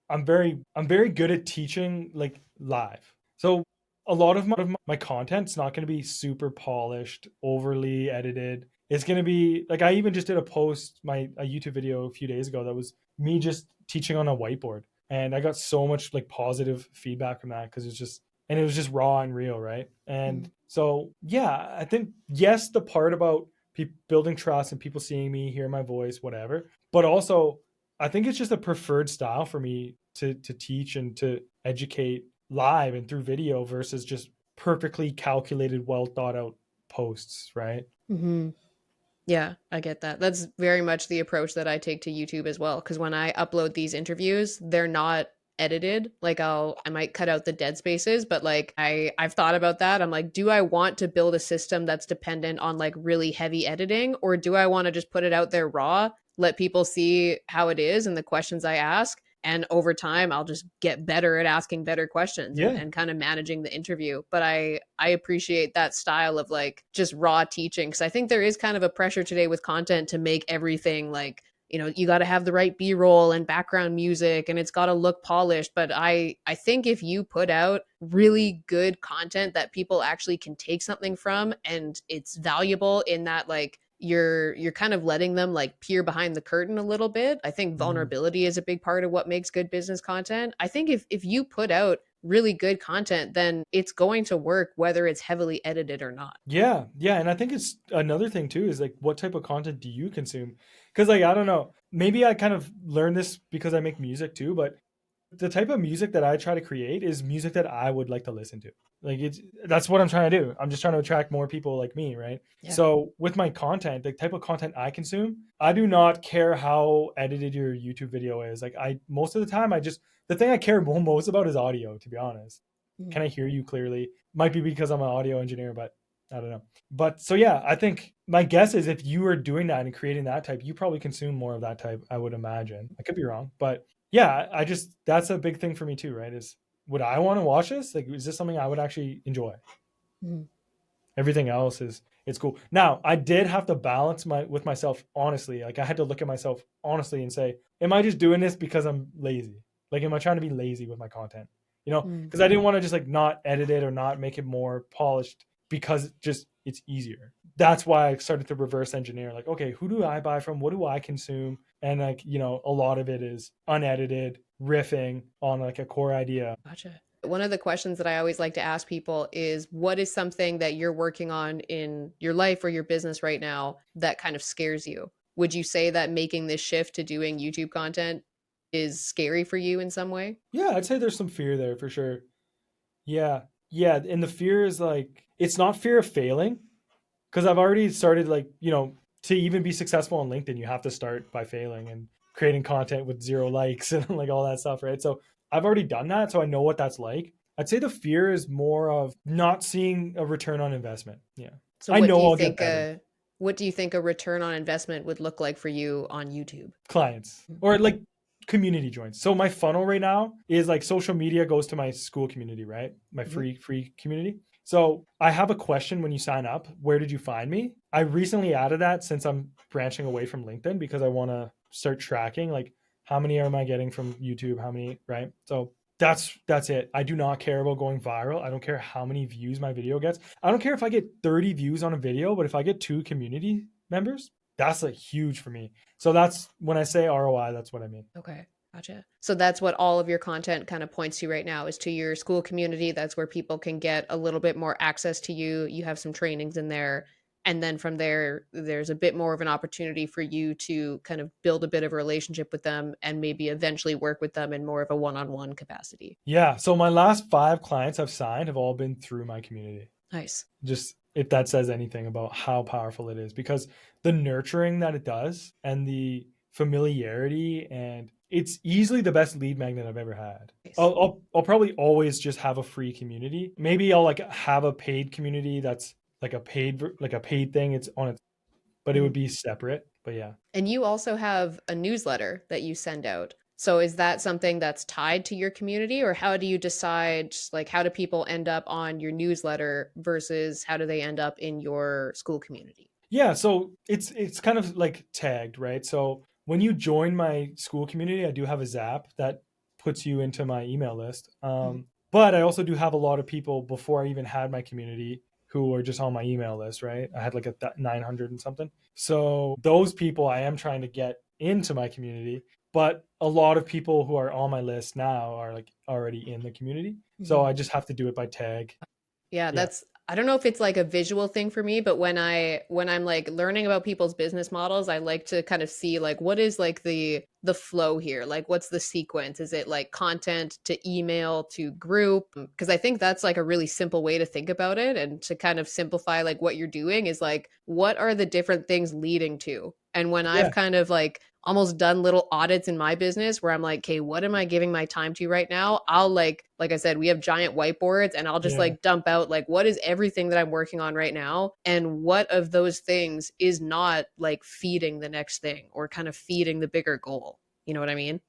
B: I'm very good at teaching like live. So a lot of my content's not going to be super polished, overly edited. It's going to be like, I even just did a YouTube video a few days ago that was me just teaching on a whiteboard, and I got so much like positive feedback from that because it was just raw and real, right? And
A: Mhm.
B: so yeah, I think yes, the part about building trust and people seeing me, hear my voice, whatever, but also I think it's just a preferred style for me to teach and to educate live and through video versus just perfectly calculated, well thought out posts, right?
A: Mhm. Yeah, I get that. That's very much the approach that I take to YouTube as well. Because when I upload these interviews, they're not edited. Like I might cut out the dead spaces, but like I've thought about that. I'm like, do I want to build a system that's dependent on like really heavy editing, or do I want to just put it out there raw, let people see how it is and the questions I ask, and over time I'll just get better at asking better questions
B: Yeah.
A: and kind of managing the interview. But I appreciate that style of like just raw teaching, because I think there is kind of a pressure today with content to make everything like, you know, you got to have the right b-roll and background music and it's got to look polished. But I think if you put out really good content that people actually can take something from, and it's valuable in that like you're kind of letting them like peer behind the curtain a little bit. I think
B: Mhm.
A: vulnerability is a big part of what makes good business content. I think if you put out really good content, then it's going to work whether it's heavily edited or not.
B: Yeah, yeah, and I think it's another thing too is like what type of content do you consume? Because like I don't know, maybe I kind of learned this because I make music too, but the type of music that I try to create is music that I would like to listen to. Like it's that's what I'm trying to do. I'm just trying to attract more people like me, right?
A: Yeah.
B: So with my content, the type of content I consume, I do not care how edited your YouTube video is. Like I most of the time I just the thing I care most about is audio, to be honest.
A: Mhm.
B: Can I hear you clearly? Might be because I'm an audio engineer, but I don't know. But so yeah, I think my guess is if you are doing that and creating that type, you probably consume more of that type, I would imagine. I could be wrong, but yeah, I just that's a big thing for me too, right? Is would I want to watch this? Like, is this something I would actually enjoy?
A: Mhm.
B: Everything else is it's cool. Now, I did have to balance my with myself honestly. Like I had to look at myself honestly and say, am I just doing this because I'm lazy? Like, am I trying to be lazy with my content? You know,
A: Mhm.
B: because I didn't want to just like not edit it or not make it more polished because just it's easier. That's why I started to reverse engineer. Like, okay, who do I buy from? What do I consume? And like, you know, a lot of it is unedited, riffing on like a core idea.
A: Gotcha. One of the questions that I always like to ask people is, what is something that you're working on in your life or your business right now that kind of scares you? Would you say that making this shift to doing YouTube content is scary for you in some way?
B: Yeah, I'd say there's some fear there for sure. Yeah. Yeah. And the fear is like, it's not fear of failing because I've already started, like, you know, to even be successful on LinkedIn, you have to start by failing and creating content with 0 likes and like all that stuff. Right. So I've already done that. So I know what that's like. I'd say the fear is more of not seeing a return on investment. Yeah.
A: So
B: I know I'll get better.
A: what do you think a return on investment would look like for you on YouTube?
B: Clients or like community joins. So my funnel right now is like social media goes to my school community, right? My
A: Mhm.
B: free community. So I have a question when you sign up, where did you find me? I recently added that since I'm branching away from LinkedIn because I want to start tracking like how many am I getting from YouTube, how many, right? So that's it. I do not care about going viral. I don't care how many views my video gets. I don't care if I get 30 views on a video, but if I get 2 community members, that's like huge for me. So that's when I say ROI, that's what I mean.
A: Okay, gotcha. So that's what all of your content kind of points to right now, is to your school community. That's where people can get a little bit more access to you. You have some trainings in there. And then from there, there's a bit more of an opportunity for you to kind of build a bit of a relationship with them and maybe eventually work with them in more of a one-on-one capacity.
B: Yeah. So my last 5 clients I've signed have all been through my community.
A: Nice.
B: Just if that says anything about how powerful it is, because the nurturing that it does and the familiarity, and it's easily the best lead magnet I've ever had.
A: Nice.
B: I'll probably always just have a free community. Maybe I'll like have a paid community that's like a paid thing. It's on its, but it would
A: Mhm.
B: be separate. But yeah.
A: And you also have a newsletter that you send out. So is that something that's tied to your community, or how do you decide, like, how do people end up on your newsletter versus how do they end up in your school community?
B: Yeah, so it's kind of like tagged, right? So when you join my school community, I do have a Zap that puts you into my email list.
A: Mhm.
B: But I also do have a lot of people before I even had my community who are just on my email list, right? I had like a 900 and something. So those people I am trying to get into my community, but a lot of people who are on my list now are like already in the community. So
A: Mhm.
B: I just have to do it by tag.
A: Yeah,
B: Yeah.
A: that's, I don't know if it's like a visual thing for me, but when I'm like learning about people's business models, I like to kind of see like what is like the flow here? Like what's the sequence? Is it like content to email to group? Because I think that's like a really simple way to think about it, and to kind of simplify like what you're doing is like what are the different things leading to? And when
B: Yeah.
A: I've kind of like almost done little audits in my business where I'm like, okay, what am I giving my time to right now? I'll like I said, we have giant whiteboards, and I'll just
B: Yeah,
A: like dump out like what is everything that I'm working on right now, and what of those things is not like feeding the next thing or kind of feeding the bigger goal. You know what I mean?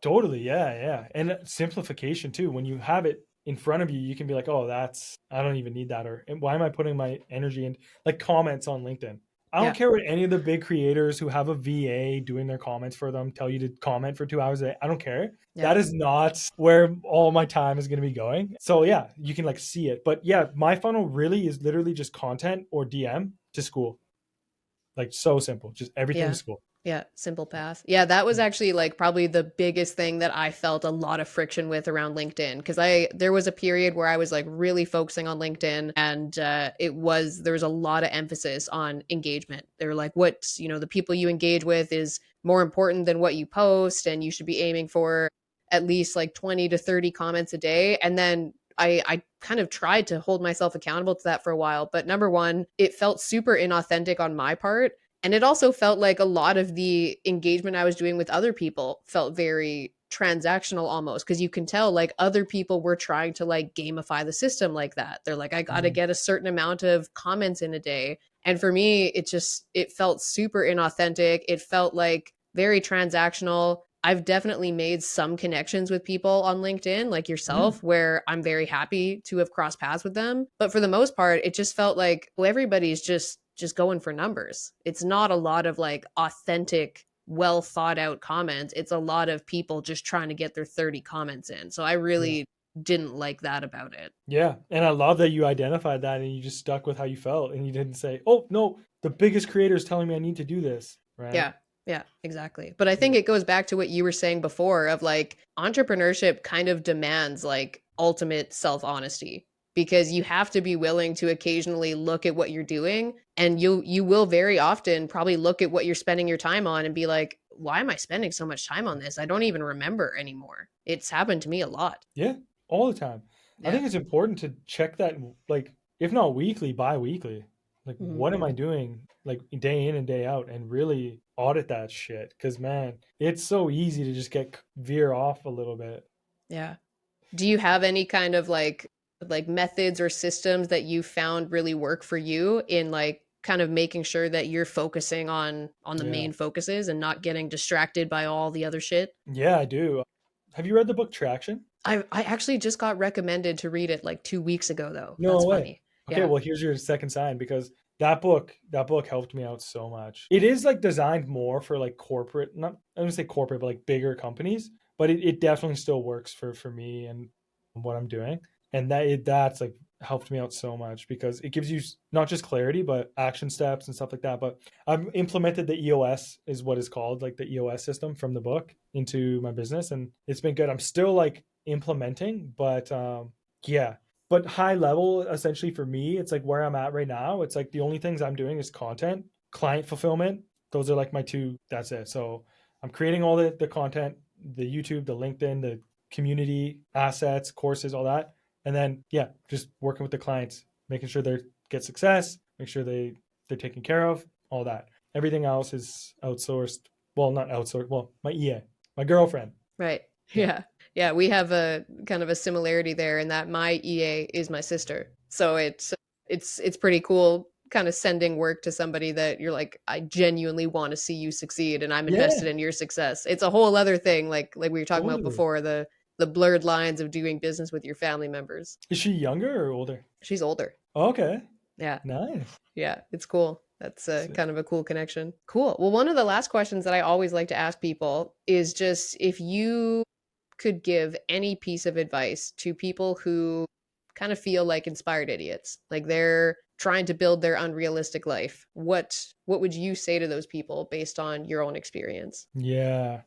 B: totally. Yeah, yeah. And simplification too. When you have it in front of you, you can be like, oh, that's, I don't even need that. Or and why am I putting my energy in like comments on LinkedIn? I don't
A: Yeah.
B: care what any of the big creators who have a VA doing their comments for them tell you to comment for 2 hours a day. I don't care.
A: Yeah.
B: That is not where all my time is going to be going. So yeah, you can like see it. But yeah, my funnel really is literally just content or DM to school. Like so simple. Just everything to
A: Yeah.
B: school.
A: Yeah, simple path. Yeah, that was actually like probably the biggest thing that I felt a lot of friction with around LinkedIn, because I there was a period where I was like really focusing on LinkedIn, and there was a lot of emphasis on engagement. They were like, what, the people you engage with is more important than what you post, and you should be aiming for at least like 20 to 30 comments a day. And then I kind of tried to hold myself accountable to that for a while, but number one, it felt super inauthentic on my part, and it also felt like a lot of the engagement I was doing with other people felt very transactional almost, because you can tell like other people were trying to like gamify the system like that. They're like, I got to
B: Mhm.
A: get a certain amount of comments in a day. And for me, it felt super inauthentic. It felt like very transactional. I've definitely made some connections with people on LinkedIn, like
B: Yeah.
A: yourself, where I'm very happy to have crossed paths with them. But for the most part, it just felt like, well, everybody's just going for numbers. It's not a lot of like authentic, well thought out comments. It's a lot of people just trying to get their 30 comments in. So I
B: Yeah.
A: really didn't like that about it.
B: Yeah, and I love that you identified that and you just stuck with how you felt and you didn't say, "Oh, no, the biggest creator is telling me I need to do this." Right?
A: Yeah. Yeah, exactly. But I
B: Yeah.
A: think it goes back to what you were saying before of like entrepreneurship kind of demands like ultimate self-honesty, because you have to be willing to occasionally look at what you're doing, and you will very often probably look at what you're spending your time on and be like, why am I spending so much time on this? I don't even remember anymore. It's happened to me a lot.
B: Yeah, all the time. I
A: Yeah.
B: think it's important to check that, like, if not weekly, bi-weekly. Like,
A: Mhm.
B: what am I doing, like, day in and day out, and really audit that shit? Because, man, it's so easy to just get veer off a little bit.
A: Yeah. Do you have any kind of like methods or systems that you found really work for you in like kind of making sure that you're focusing on the
B: Yeah.
A: main focuses and not getting distracted by all the other shit?
B: Yeah, I do. Have you read the book Traction?
A: I actually just got recommended to read it like 2 weeks ago though.
B: No
A: That's
B: way.
A: funny.
B: Okay,
A: Yeah.
B: well, here's your second sign because that book helped me out so much. It is like designed more for like corporate, not I don't say corporate, but like bigger companies. But it definitely still works for me and what I'm doing. And that's like helped me out so much because it gives you not just clarity, but action steps and stuff like that. But I've implemented the EOS is what is called like the EOS system from the book into my business, and it's been good. I'm still like implementing, but yeah, but high level essentially for me it's like where I'm at right now, it's like the only things I'm doing is content, client fulfillment. Those are like my two, that's it. So I'm creating all the content, the YouTube, the LinkedIn, the community assets, courses, all that. And then yeah, just working with the clients, making sure they get success, make sure they're taken care of, all that. Everything else is outsourced. Well, not outsourced, well, my EA, my girlfriend.
A: Right.
B: Yeah.
A: Yeah. Yeah, we have a kind of a similarity there in that my EA is my sister. So it's pretty cool kind of sending work to somebody that you're like, I genuinely want to see you succeed and I'm
B: Yeah,
A: invested in your success. It's a whole other thing, like we were talking about
B: totally.
A: before, the blurred lines of doing business with your family members.
B: Is she younger or older?
A: She's older.
B: Okay,
A: Yeah.
B: nice.
A: Yeah, it's cool. That's
B: So,
A: kind of a cool connection. Cool. Well, one of the last questions that I always like to ask people is just if you could give any piece of advice to people who kind of feel like inspired idiots, like they're trying to build their unrealistic life, what would you say to those people based on your own experience?
B: yeah,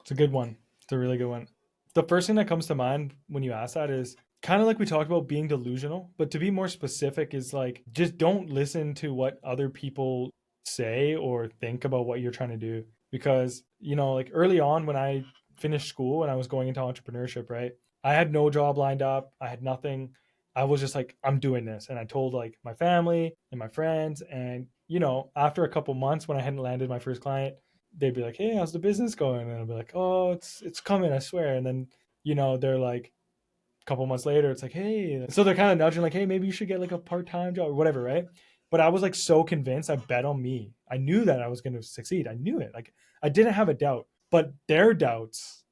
B: it's a good one. It's a really good one. The first thing that comes to mind when you ask that is kind of like we talked about being delusional, but to be more specific is like just don't listen to what other people say or think about what you're trying to do. Because, like early on when I finished school and I was going into entrepreneurship, right? I had no job lined up, I had nothing. I was just like, I'm doing this. And I told like my family and my friends. And, after a couple months when I hadn't landed my first client, they'd be like, "Hey, how's the business going?" And I'll be like, "Oh, it's coming, I swear." And then they're like, a couple months later, it's like, "Hey," so they're kind of nudging like, "Hey, maybe you should get like a part-time job or whatever," right? But I was like so convinced. I bet on me. I knew that I was going to succeed. I knew it. Like I didn't have a doubt. But their doubts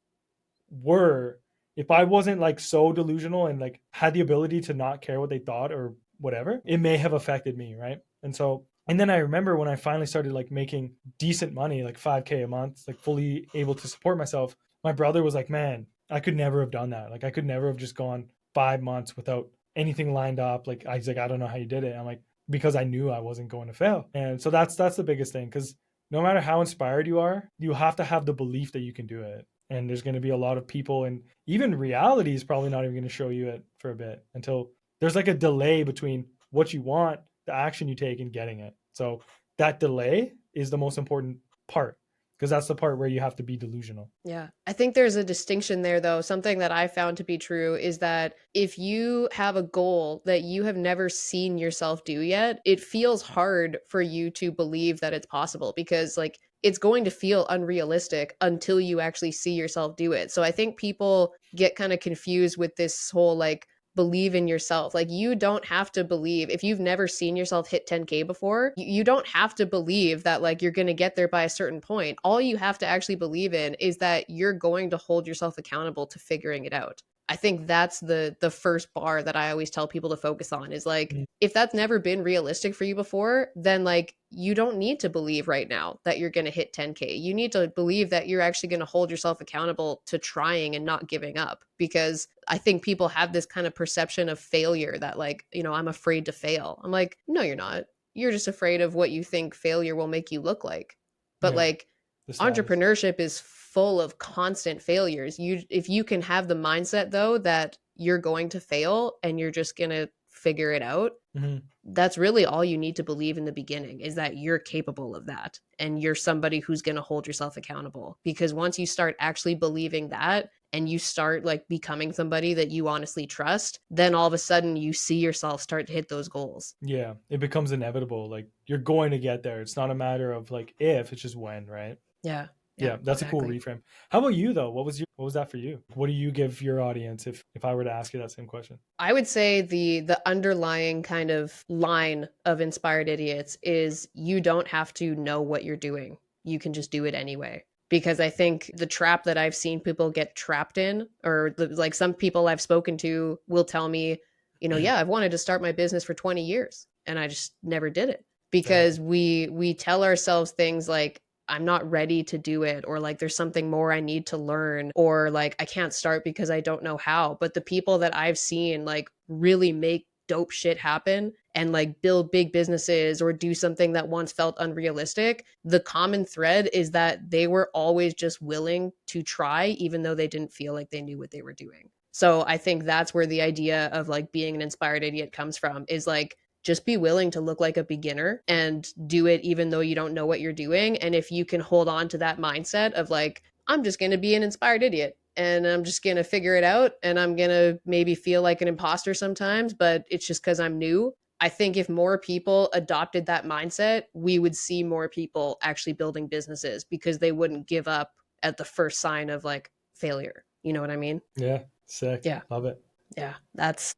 B: were, if I wasn't like so delusional and like had the ability to not care what they thought or whatever, it may have affected me, right? And then I remember when I finally started like making decent money, like 5K a month, like fully able to support myself, my brother was like, "Man, I could never have done that. Like I could never have just gone 5 months without anything lined up." Like I was like, "I don't know how you did it." I'm like, "Because I knew I wasn't going to fail." And so that's the biggest thing, because no matter how inspired you are, you have to have the belief that you can do it. And there's going to be a lot of people, and even reality is probably not even going to show you it for a bit, until there's like a delay between what you want, the action you take, and getting it. So that delay is the most important part, because that's the part where you have to be delusional.
A: Yeah. I think there's a distinction there, though. Something that I found to be true is that if you have a goal that you have never seen yourself do yet, it feels hard for you to believe that it's possible because, like, it's going to feel unrealistic until you actually see yourself do it. So I think people get kind of confused with this whole like believe in yourself. Like you don't have to believe if you've never seen yourself hit 10K before, you don't have to believe that like you're going to get there by a certain point. All you have to actually believe in is that you're going to hold yourself accountable to figuring it out. I think that's the first bar that I always tell people to focus on is like if that's never been realistic for you before, then like you don't need to believe right now that you're going to hit 10K. You need to believe that you're actually going to hold yourself accountable to trying and not giving up, because I think people have this kind of perception of failure that like, I'm afraid to fail. I'm like, no, you're not. You're just afraid of what you think failure will make you look like. But
B: Yeah,
A: like
B: the status.
A: entrepreneurship is full of constant failures. If you can have the mindset though that you're going to fail and you're just going to figure it out,
B: Mm-hmm.
A: that's really all you need to believe in the beginning, is that you're capable of that and you're somebody who's going to hold yourself accountable. Because once you start actually believing that and you start like becoming somebody that you honestly trust, then all of a sudden you see yourself start to hit those goals.
B: Yeah, it becomes inevitable. Like you're going to get there. It's not a matter of like if, it's just when, right?
A: Yeah. Yeah,
B: Yeah, that's a cool
A: exactly.
B: reframe. How about you though? What was that for you? What do you give your audience if I were to ask you that same question?
A: I would say the underlying kind of line of Inspired Idiots is you don't have to know what you're doing. You can just do it anyway. Because I think the trap that I've seen people get trapped in, or like some people I've spoken to will tell me, yeah, I've wanted to start my business for 20 years and I just never did it.
B: Same.
A: Because we tell ourselves things like I'm not ready to do it, or like there's something more I need to learn, or like I can't start because I don't know how. But the people that I've seen like really make dope shit happen and like build big businesses or do something that once felt unrealistic, the common thread is that they were always just willing to try even though they didn't feel like they knew what they were doing. So I think that's where the idea of like being an inspired idiot comes from, is like just be willing to look like a beginner and do it even though you don't know what you're doing. And if you can hold on to that mindset of like, I'm just going to be an inspired idiot and I'm just going to figure it out, and I'm going to maybe feel like an imposter sometimes, but it's just because I'm new. I think if more people adopted that mindset, we would see more people actually building businesses because they wouldn't give up at the first sign of like failure. You know what I mean?
B: Yeah, sick.
A: Yeah.
B: Love it.
A: Yeah. That's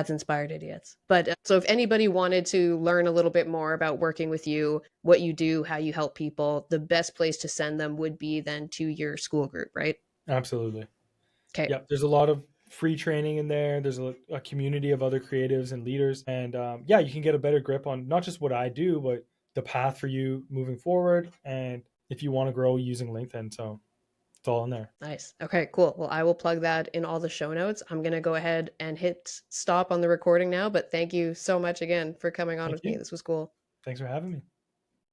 A: Inspired Idiots. But so if anybody wanted to learn a little bit more about working with you, what you do, how you help people, the best place to send them would be then to your school group, right?
B: Absolutely.
A: Okay.
B: Yep. There's a lot of free training in there. There's a community of other creatives and leaders, and yeah, you can get a better grip on not just what I do, but the path for you moving forward, and if you want to grow using LinkedIn. So it's all in there.
A: Nice. Okay, cool. Well, I will plug that in all the show notes. I'm going to go ahead and hit stop on the recording now, but thank you so much again for coming on
B: Thank
A: with me.
B: you.
A: This was cool.
B: Thanks for having me.